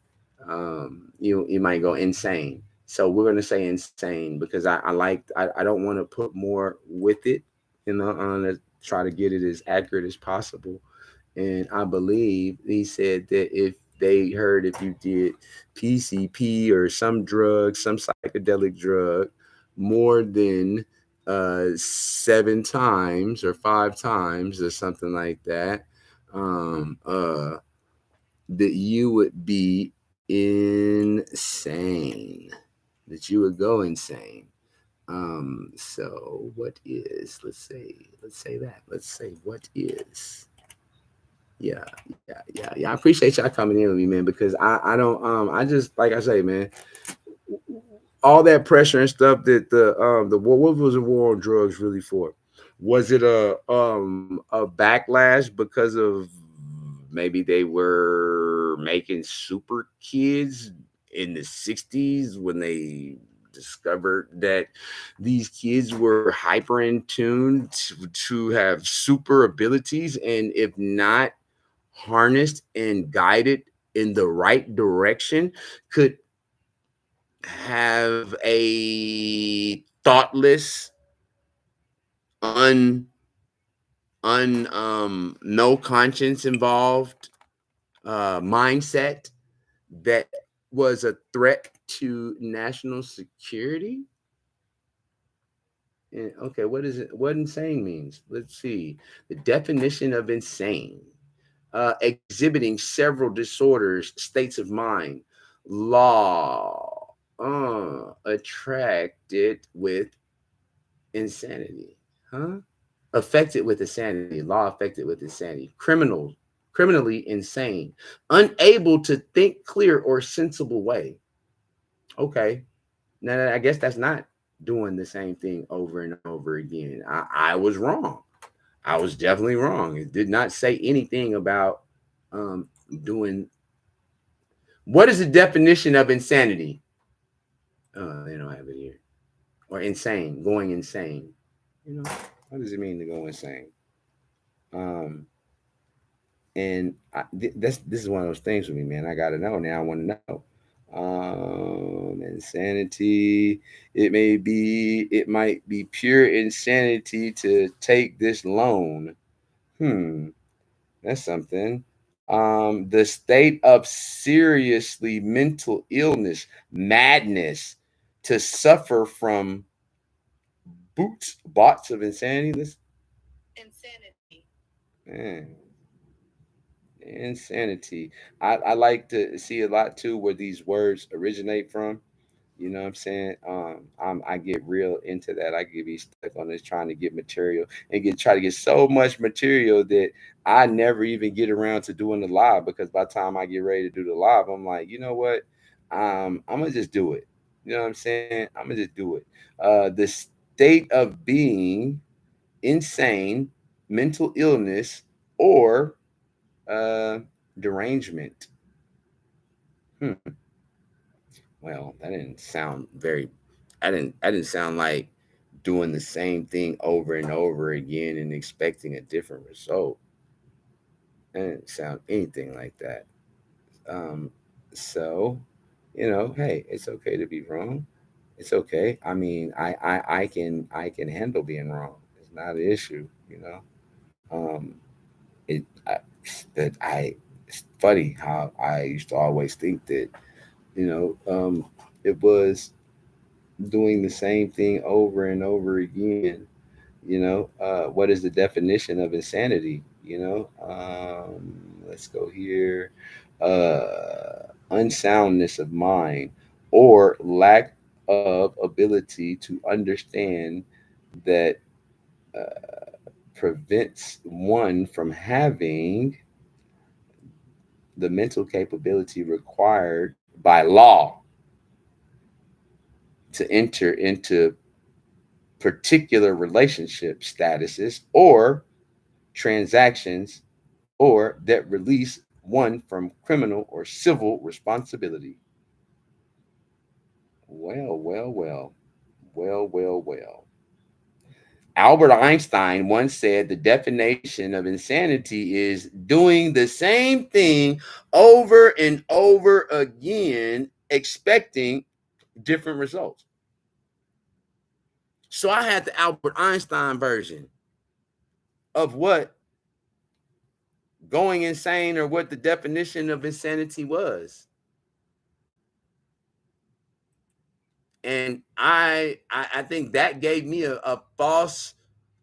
you might go insane. So we're gonna say insane because I don't want to put more with it, on to try to get it as accurate as possible. And I believe he said that if they heard if you did PCP or some drug, some psychedelic drug, more than 7 times or 5 times or something like that, that you would be insane, that you would go insane. So what is, let's say that, let's say what is, yeah, yeah. I appreciate y'all coming in with me, man, because I don't, I just, like I say, man, all that pressure and stuff that the war, what was the war on drugs really for? Was it a backlash because of maybe they were making super kids in the 60s when they discovered that these kids were hyper in tune to have super abilities, and if not harnessed and guided in the right direction, could have a thoughtless, un no conscience involved mindset that was a threat to national security. And, okay, what is it? What insane means? Let's see. The definition of insane: exhibiting several disorders, states of mind, law, attracted with insanity, huh? Affected with insanity, law affected with insanity, criminally insane, unable to think clear or sensible way. Okay, now I guess that's not doing the same thing over and over again. I was wrong. I was definitely wrong. It did not say anything about um, doing. What is the definition of insanity? Oh, they don't have it here. Or insane, going insane. What does it mean to go insane? Um, and this is one of those things with me, man. I gotta know now. I want to know. Insanity. It might be pure insanity to take this loan. That's something. The state of seriously mental illness, madness, to suffer from bots of insanity. Insanity. Man, insanity. I like to see a lot too where these words originate from, You know what I'm saying? I get real into that. I get be stuck on this trying to get material and try to get so much material that I never even get around to doing the live, because by the time I get ready to do the live, I'm like, you know what? I'm gonna just do it. You know what I'm saying? I'm gonna just do it. The state of being insane, mental illness, or uh, derangement. Hmm. Well, that didn't sound very. I didn't sound like doing the same thing over and over again and expecting a different result. That didn't sound anything like that. Um, so, hey, it's okay to be wrong. It's okay. I mean, I can handle being wrong. It's not an issue. It I, that I. It's funny how I used to always think that you know it was doing the same thing over and over again. What is the definition of insanity? Let's go here. Unsoundness of mind or lack of ability to understand that prevents one from having the mental capability required by law to enter into particular relationship statuses or transactions or that release one from criminal or civil responsibility. Well, well, well, well, well, well. Albert Einstein once said the definition of insanity is doing the same thing over and over again, expecting different results. So I had the Albert Einstein version of what going insane or what the definition of insanity was. And I think that gave me a false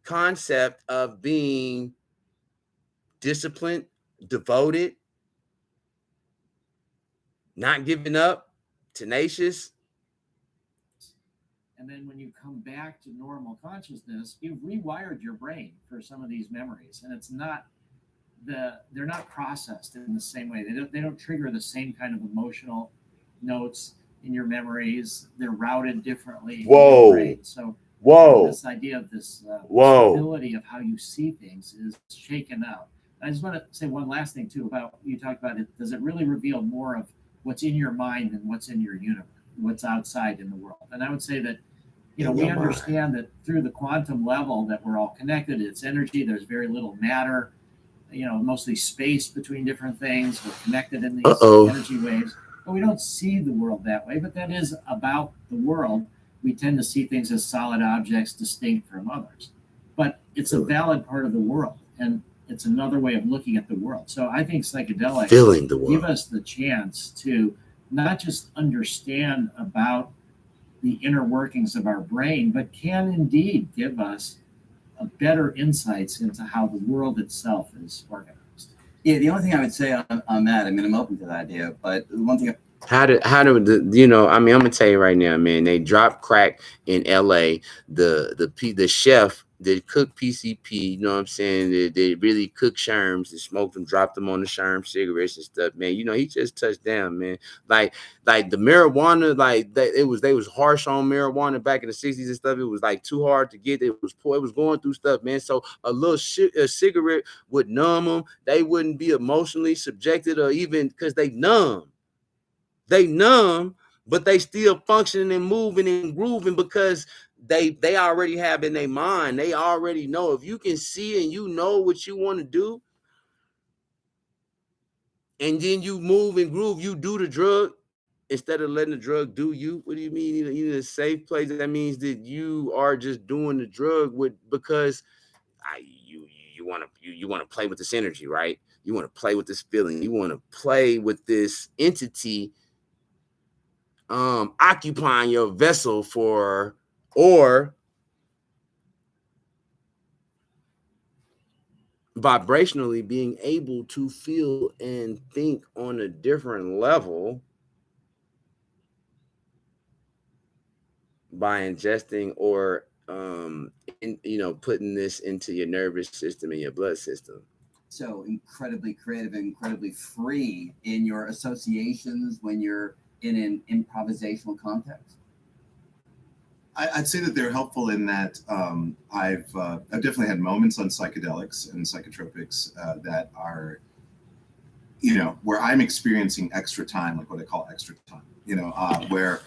concept of being disciplined, devoted, not giving up, tenacious. And then when you come back to normal consciousness, you've rewired your brain for some of these memories, and they're not processed in the same way. They don't trigger the same kind of emotional notes in your memories. They're routed differently in your brain. So this idea of this stability of how you see things is shaken out. I just want to say one last thing too about you talked about it. Does it really reveal more of what's in your mind than what's in your universe, what's outside in the world? And I would say that we understand that through the quantum level that we're all connected. It's energy. There's very little matter. Mostly space between different things. We're connected in these energy waves. But we don't see the world that way. But that is about the world. We tend to see things as solid objects distinct from others. But it's a valid part of the world. And it's another way of looking at the world. So I think psychedelics give us the chance to not just understand about the inner workings of our brain, but can indeed give us a better insights into how the world itself is organized. Yeah, the only thing I would say on that, I mean, I'm open to the idea, but one thing. I mean, I'm gonna tell you right now, man. They dropped crack in L.A. The chef that cooked PCP, you know what I'm saying? They really cooked sherms and smoked them, dropped them on the sherm cigarettes and stuff, man. He just touched down, man. Like the marijuana, they was harsh on marijuana back in the 60s and stuff. It was like too hard to get. It was poor. It was going through stuff, man. So a little a cigarette would numb them. They wouldn't be emotionally subjected or even because they numb. They numb, but they still functioning and moving and grooving because they already have in their mind. They already know. If you can see and you know what you want to do, and then you move and groove, you do the drug instead of letting the drug do you. What do you mean? You need a safe place. That means that you are just doing the drug because you want to play with this energy, right? You want to play with this feeling. You want to play with this entity occupying your vessel or vibrationally being able to feel and think on a different level by ingesting or putting this into your nervous system and your blood system. So incredibly creative and incredibly free in your associations when you're in an improvisational context. I'd say that they're helpful in that I've definitely had moments on psychedelics and psychotropics that are, where I'm experiencing extra time, like what I call extra time, where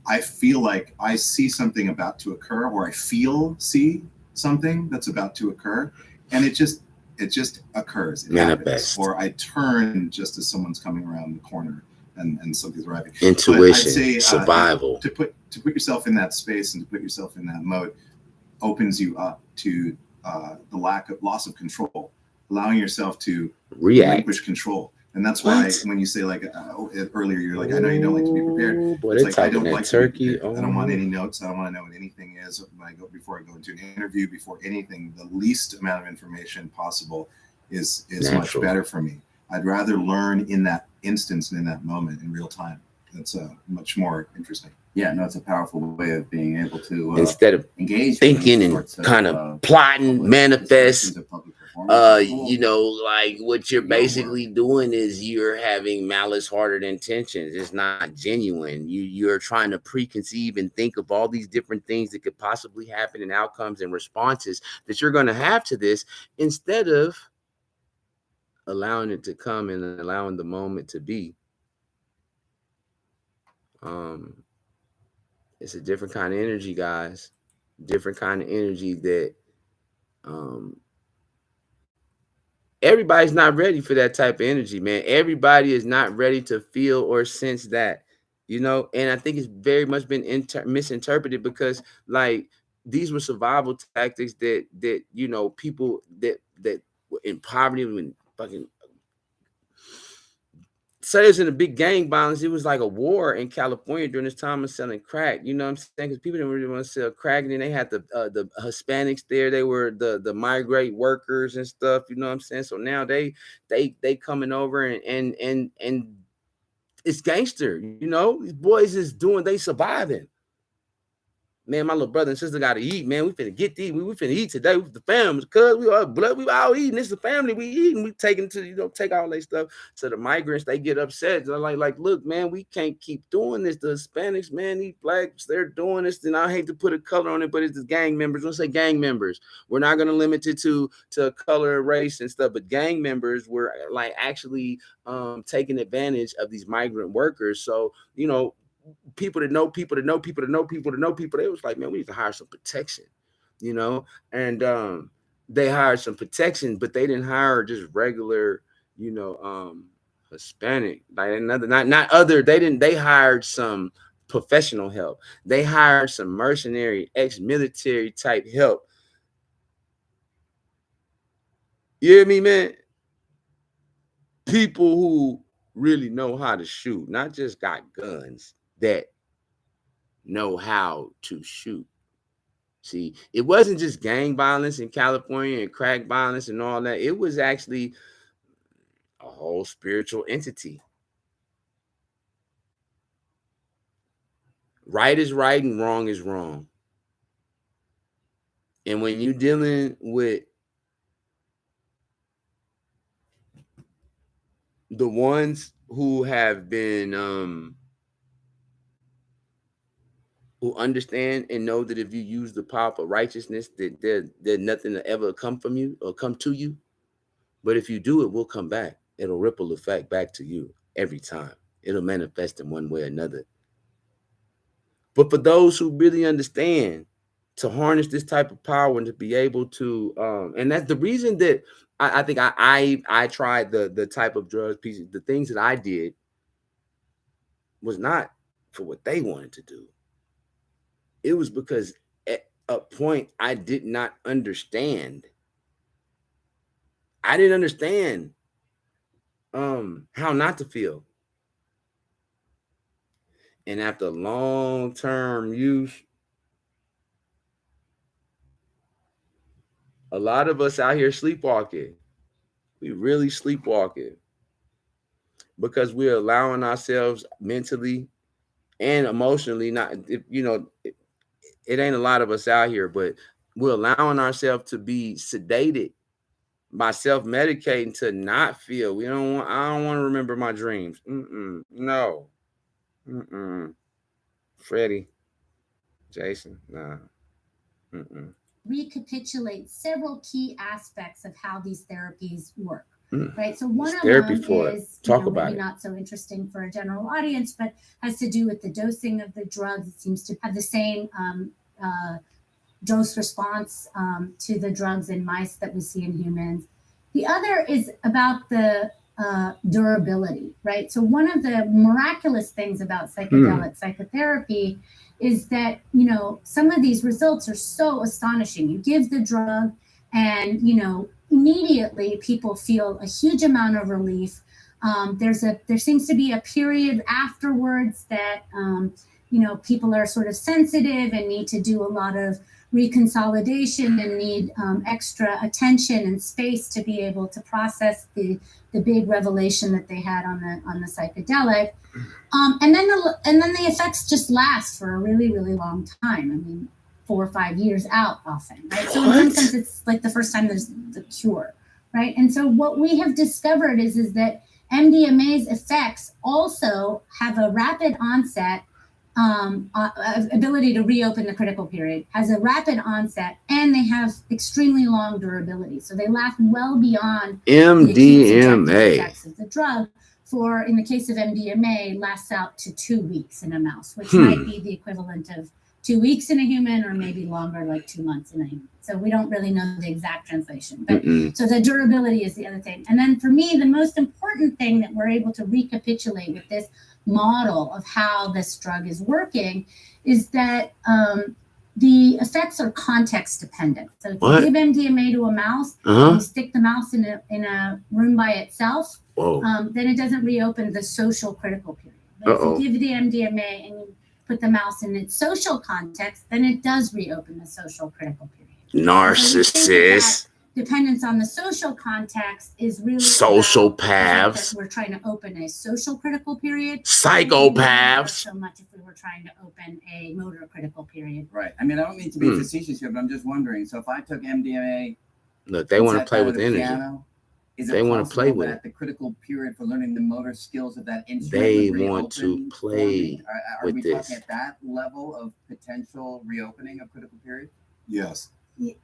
I feel like I see something about to occur, or I see something that's about to occur, and it just occurs. It Manifest. happens. Or I turn just as someone's coming around the corner and something's arriving. Intuition, I'd say, survival. To put yourself in that space and to put yourself in that mode opens you up to the loss of control, allowing yourself to relinquish control. And that's why when you say earlier, you're like, I know you don't like to be prepared. Boy, it's like, I don't that like turkey. to be prepared. I don't want any notes. I don't want to know what anything is before I go into an interview. Before anything, the least amount of information possible is much better for me. I'd rather learn in that instance and in that moment in real time. That's much more interesting. Yeah, no, it's a powerful way of being able to instead of engage, thinking and kind of plotting, manifest. Like what you're basically doing is you're having malice hearted intentions. It's not genuine. You're trying to preconceive and think of all these different things that could possibly happen and outcomes and responses that you're going to have to this, instead of allowing it to come and allowing the moment to be. It's a different kind of energy, guys. Different kind of energy that everybody's not ready for that type of energy, man. Everybody is not ready to feel or sense that, and I think it's very much been misinterpreted, because like these were survival tactics that people that were in poverty when fucking say there's in a big gang violence. It was like a war in California during this time of selling crack. You know what I'm saying? Because people didn't really want to sell crack, and then they had the Hispanics there. They were the migrant workers and stuff. You know what I'm saying? So now they coming over and it's gangster. These boys is they surviving. Man, my little brother and sister got to eat, man. We finna get these. We finna eat today with the family, because we are blood. We all eating. This is the family. We eating. We taking to take all that stuff. So the migrants, they get upset. They're like, look, man, we can't keep doing this. The Hispanics, man, these blacks, they're doing this. And I hate to put a color on it, but it's the gang members. Let's say gang members. We're not gonna limit it to color, race, and stuff. But gang members were like actually taking advantage of these migrant workers. So people that know people that know people that know people that know people, they was like, man, we need to hire some protection, and they hired some protection, but they didn't hire just regular, Hispanic, like another, not other. They hired some professional help. They hired some mercenary, ex-military type help. You hear me, man? People who really know how to shoot, not just got guns, that know how to shoot. See, it wasn't just gang violence in California and crack violence and all that. It was actually a whole spiritual entity. Right is right and wrong is wrong. And when you're dealing with the ones who have been who understand and know that if you use the power of righteousness, that there's nothing to ever come from you or come to you. But if you do, it will come back. It'll ripple effect back to you every time. It'll manifest in one way or another. But for those who really understand to harness this type of power and to be able to, and that's the reason that I think I tried the type of drugs pieces, the things that I did was not for what they wanted to do. It was because at a point I did not understand. I didn't understand how not to feel. And after long-term use, a lot of us out here sleepwalking. We really sleepwalking because we're allowing ourselves mentally and emotionally not, it ain't a lot of us out here, but we're allowing ourselves to be sedated by self-medicating to not feel. I don't want to remember my dreams. No. Freddie, Jason, nah. Recapitulate several key aspects of how these therapies work. Right. So one of therapy them for is talk about maybe it. Not so interesting for a general audience, but has to do with the dosing of the drugs. It seems to have the same dose response to the drugs in mice that we see in humans. The other is about the durability, right? So one of the miraculous things about psychedelic psychotherapy is that, some of these results are so astonishing. You give the drug and, immediately people feel a huge amount of relief. There seems to be a period afterwards that, people are sort of sensitive and need to do a lot of reconsolidation and need extra attention and space to be able to process the big revelation that they had on the psychedelic. And then the effects just last for a really, really long time. I mean, 4 or 5 years out often, right? So in some sense, it's like the first time there's the cure, right? And so what we have discovered is that MDMA's effects also have a rapid onset, ability to reopen the critical period, has a rapid onset, and they have extremely long durability. So they last well beyond the acute subjective effects of the drug. For, in the case of MDMA, lasts out to 2 weeks in a mouse, which might be the equivalent of 2 weeks in a human, or maybe longer, like 2 months in a human. So we don't really know the exact translation. But so the durability is the other thing. And then for me, the most important thing that we're able to recapitulate with this model of how this drug is working is that the effects are context dependent. So if you give MDMA to a mouse, and you stick the mouse in a room by itself, then it doesn't reopen the social critical period. But if you give the MDMA and you put the mouse in its social context, then it does reopen the social critical period. Narcissist. Dependence on the social context is really sociopaths. We're trying to open a social critical period. Psychopaths. So much if we were trying to open a motor critical period. Right. I mean, I don't mean to be facetious here, but I'm just wondering. So if I took MDMA, look, they want to play with energy. Piano, they want to play with it. The critical period for learning the motor skills of that instrument. They want to play are we talking at that level of potential reopening of critical period? Yes.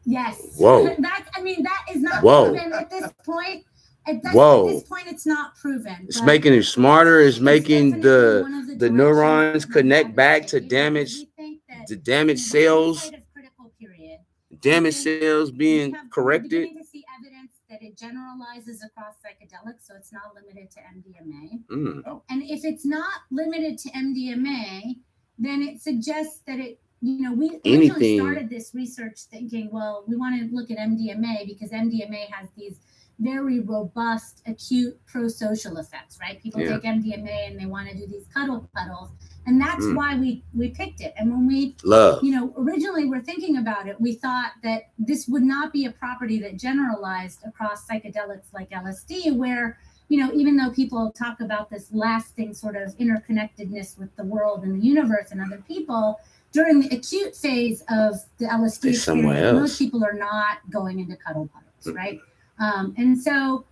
Yes. Whoa. That is not proven at this point. At this point, it's not proven. It's making it smarter. It's making the neurons connect back to damaged cells. Damaged cells being corrected. We're beginning to see evidence that it generalizes across psychedelics, so it's not limited to MDMA. And if it's not limited to MDMA, then it suggests that it. We originally started this research thinking, well, we want to look at MDMA because MDMA has these very robust acute pro-social effects, right? People take MDMA and they want to do these cuddles, and that's why we picked it. And when we originally were thinking about it, we thought that this would not be a property that generalized across psychedelics like LSD, where even though people talk about this lasting sort of interconnectedness with the world and the universe and other people, during the acute phase of the LSD experience, most people are not going into cuddle puddles, right? And so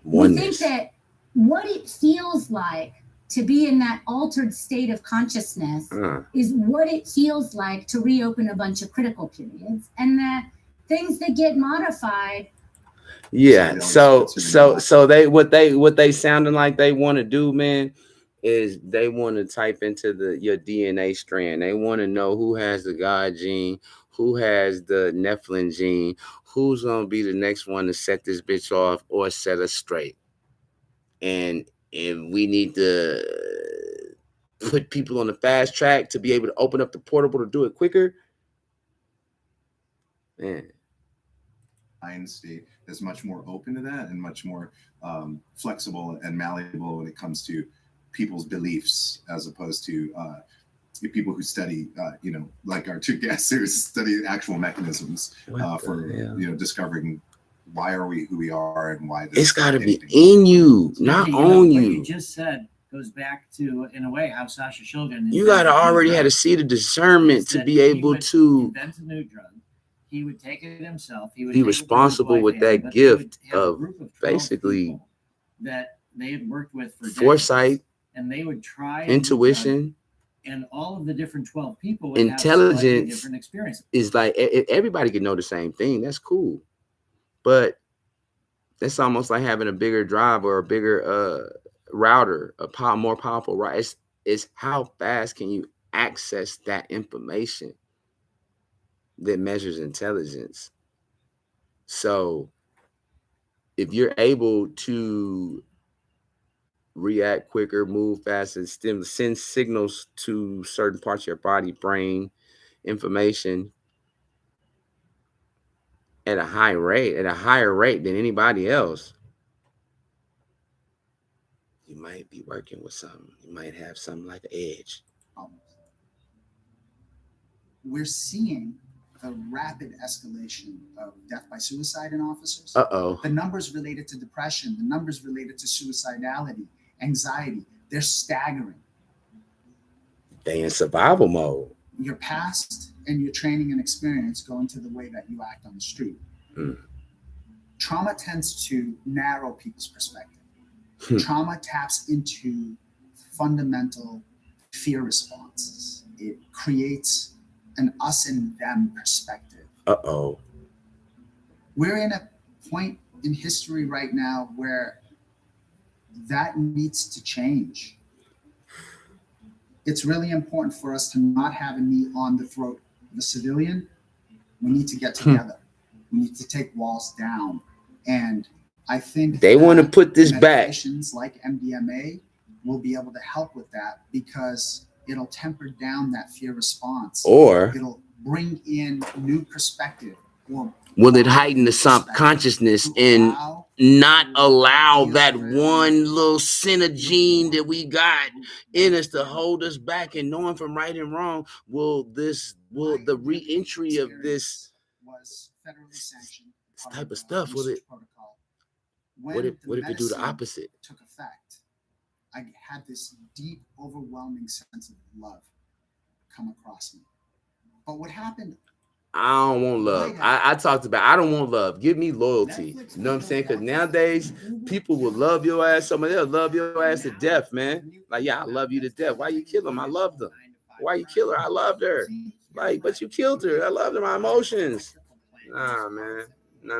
we think that what it feels like to be in that altered state of consciousness is what it feels like to reopen a bunch of critical periods, and the things that get modified. Yeah. So they what they sounding like they want to do, man, is they want to type into your DNA strand. They want to know who has the God gene, who has the Nephilim gene, who's gonna be the next one to set this bitch off or set us straight. And we need to put people on the fast track to be able to open up the portable to do it quicker. Man. Mind state is much more open to that and much more flexible and malleable when it comes to people's beliefs, as opposed to people who study, like our two guests who study actual mechanisms for discovering why are we who we are and why. It's got to be in you, not on you. You just said goes back to, in a way, how Sasha Shulgin. You gotta already had a seed of discernment to be able to invent a new drug. He would take it himself. He would be responsible with that gift of basically that they had worked with for foresight, decades, and they would try intuition, and all of the different 12 people would intelligence. have different experiences. Is like everybody can know the same thing. That's cool, but that's almost like having a bigger drive or a bigger router, more powerful, right? It's how fast can you access that information that measures intelligence. So if you're able to react quicker, move faster, send signals to certain parts of your body, brain, information at a higher rate than anybody else, you might be working with something. You might have something like an edge. We're seeing the rapid escalation of death by suicide in officers. The numbers related to depression, the numbers related to suicidality, anxiety, they're staggering. They in survival mode. Your past and your training and experience go into the way that you act on the street. Trauma tends to narrow people's perspective. Trauma taps into fundamental fear responses. It creates an us and them perspective. We're in a point in history right now where that needs to change. It's really important for us to not have a knee on the throat of a civilian. We need to get together. We need to take walls down. And I think they want to put this back. Medications like MDMA will be able to help with that because it'll temper down that fear response. Or it'll bring in new perspective. Or will it heighten the subconsciousness and not allow that one little synergene that we got in us to hold us back and knowing from right and wrong? Will the re-entry of this was federally sanctioned type of stuff, will it? What if it do the opposite? Took effect. I had this deep, overwhelming sense of love come across me. But what happened? I don't want love. I talked about I don't want love. Give me loyalty. You know what I'm saying? Because nowadays people will love your ass. Somebody else love your ass to death, man. Like, yeah, I love you to death. Why you kill him? I loved them. Why you kill her? I loved her. Like, but you killed her. I loved her. My emotions. Nah, man. No.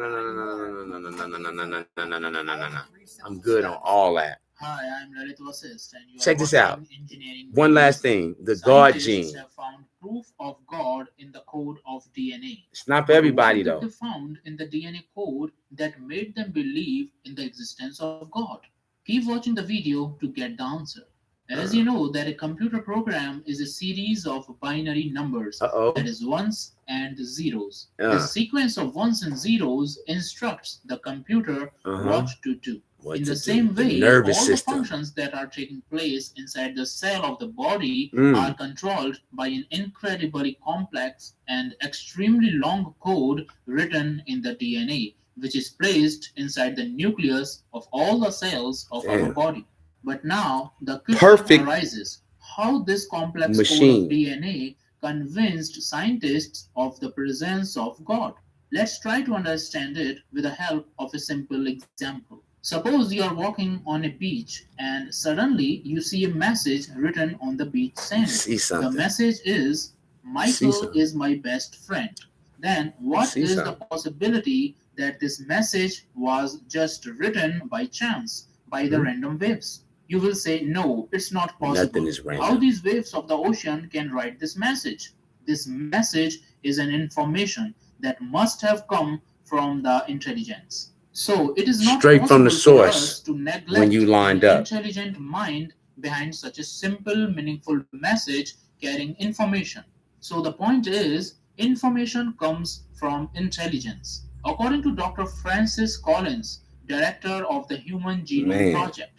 I'm good on all that. Hi, I'm Lalit Vasist, and you check this out. Engineering. One last thing: the God gene. Have found proof of God in the code of DNA. It's not for everybody, though. They found in the DNA code that made them believe in the existence of God. Keep watching the video to get the answer. As you know, that a computer program is a series of binary numbers, that is ones and zeros. The sequence of ones and zeros instructs the computer what to do. In the same way, all the functions that are taking place inside the cell of the body are controlled by an incredibly complex and extremely long code written in the DNA, which is placed inside the nucleus of all the cells of our body. But now the question arises, how this complex code of DNA convinced scientists of the presence of God. Let's try to understand it with the help of a simple example. Suppose you are walking on a beach and suddenly you see a message written on the beach sand. The message is, Michael is my best friend. Then what is the possibility that this message was just written by chance, by the random waves? You will say, no, it's not possible. Nothing is random. How these waves of the ocean can write this message? This message is an information that must have come from the intelligence. So it is not straight from the source to neglect when you lined the up. Intelligent mind behind such a simple, meaningful message carrying information. So the point is, information comes from intelligence. According to Dr. Francis Collins, director of the Human Genome Project,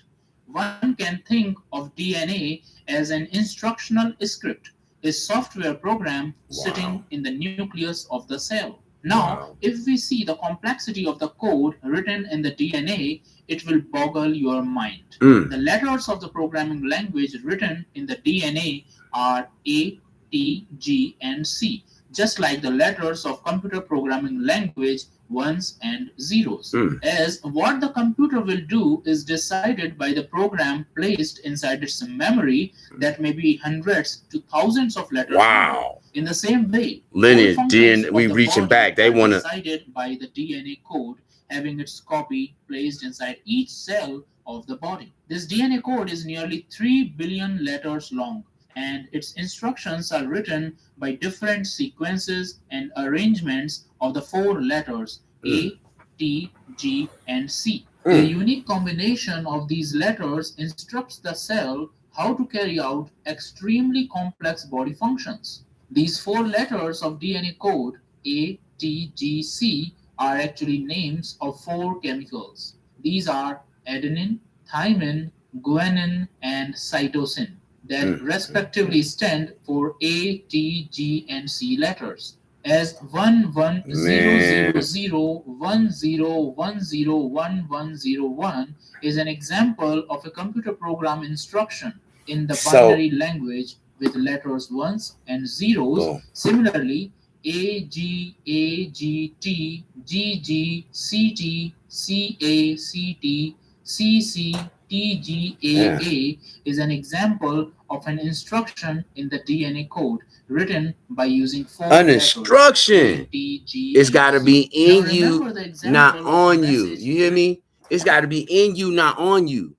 one can think of DNA as an instructional script, a software program sitting in the nucleus of the cell. Now, if we see the complexity of the code written in the DNA, it will boggle your mind. The letters of the programming language written in the DNA are A, T, G, and C, just like the letters of computer programming language, ones and zeros. As what the computer will do is decided by the program placed inside its memory that may be hundreds to thousands of letters. Wow. In the same way, linear all DNA, functions we of the reaching body back. They are want to. decided by the DNA code having its copy placed inside each cell of the body. This DNA code is nearly 3 billion letters long, and its instructions are written by different sequences and arrangements of the four letters A, T, G, and C. The unique combination of these letters instructs the cell how to carry out extremely complex body functions. These four letters of DNA code A, T, G, C are actually names of four chemicals. These are adenine, thymine, guanine, and cytosine that respectively stand for A, T, G, and C letters. As 110010101101 is an example of a computer program instruction in the binary language with letters ones and zeros. Similarly, A G A G T G G C T C A C T C C T G A A is an example of an instruction in the DNA code written by using four An letters instruction. A, T, G, It's and got to C. be Now in you, remember the example not of on a you. message You hear me? It's got to be in you, not on you.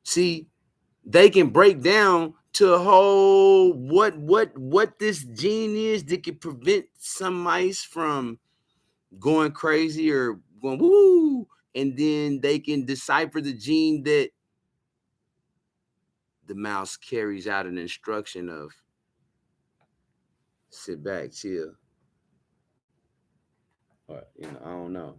See, they can break down to a whole what this gene is that can prevent some mice from going crazy or going woo, and then they can decipher the gene that the mouse carries out an instruction of sit back, chill. Or, I don't know.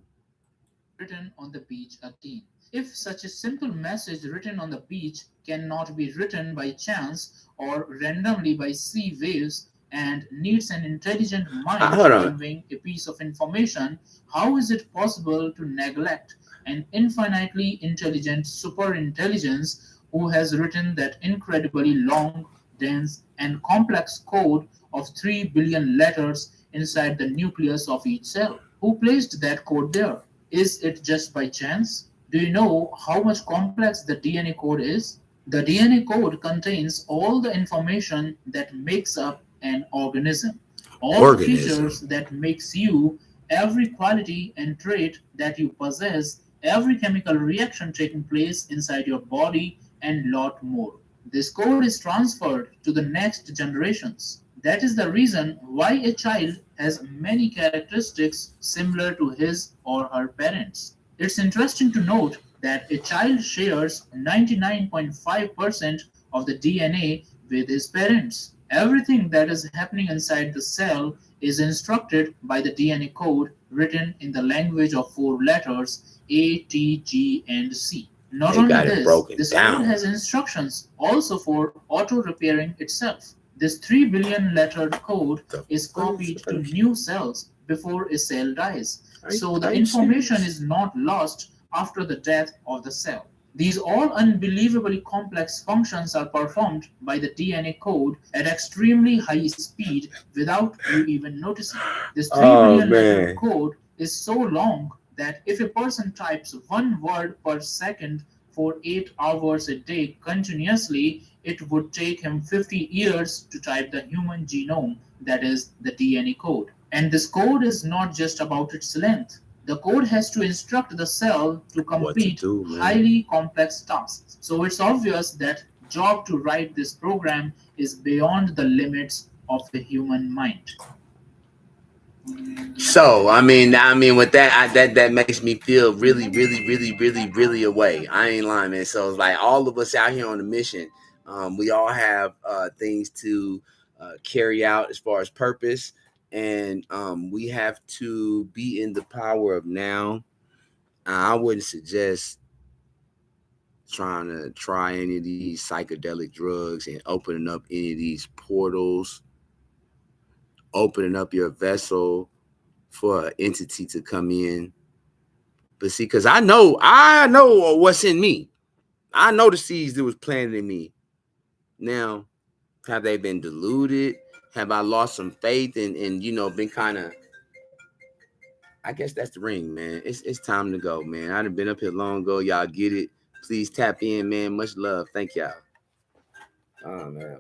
Written on the beach again. If such a simple message written on the beach cannot be written by chance or randomly by sea waves and needs an intelligent mind conveying a piece of information, how is it possible to neglect an infinitely intelligent superintelligence who has written that incredibly long, dense, and complex code of 3 billion letters inside the nucleus of each cell? Who placed that code there? Is it just by chance? Do you know how much complex the DNA code is? The DNA code contains all the information that makes up an organism, all the features that makes you, every quality and trait that you possess, every chemical reaction taking place inside your body, and lot more. This code is transferred to the next generations. That is the reason why a child has many characteristics similar to his or her parents. It's interesting to note that a child shares 99.5% of the DNA with his parents. Everything that is happening inside the cell is instructed by the DNA code written in the language of four letters A, T, G, and C. Not only this code has instructions also for auto repairing itself. This 3 billion letter code is copied to new cells before a cell dies. So the information is not lost after the death of the cell. These all unbelievably complex functions are performed by the DNA code at extremely high speed without you even noticing. This 3 billion letter code is so long that if a person types one word per second for 8 hours a day continuously, it would take him 50 years to type the human genome, that is, the DNA code. And this code is not just about its length. The code has to instruct the cell to complete highly complex tasks. So it's obvious that job to write this program is beyond the limits of the human mind. So I mean, with that, that makes me feel really, really, really, really, really away. I ain't lying, man. So it's like all of us out here on a mission. We all have things to carry out as far as purpose, and we have to be in the power of now. I wouldn't suggest trying to try any of these psychedelic drugs and opening up any of these portals opening up your vessel for an entity to come in. But see, because I know what's in me. I know the seeds that was planted in me. Now, have they been diluted? Have I lost some faith and been kind of, I guess that's the ring, man. It's time to go, man. I'd have been up here long ago. Y'all get it. Please tap in, man. Much love. Thank y'all. Oh, man.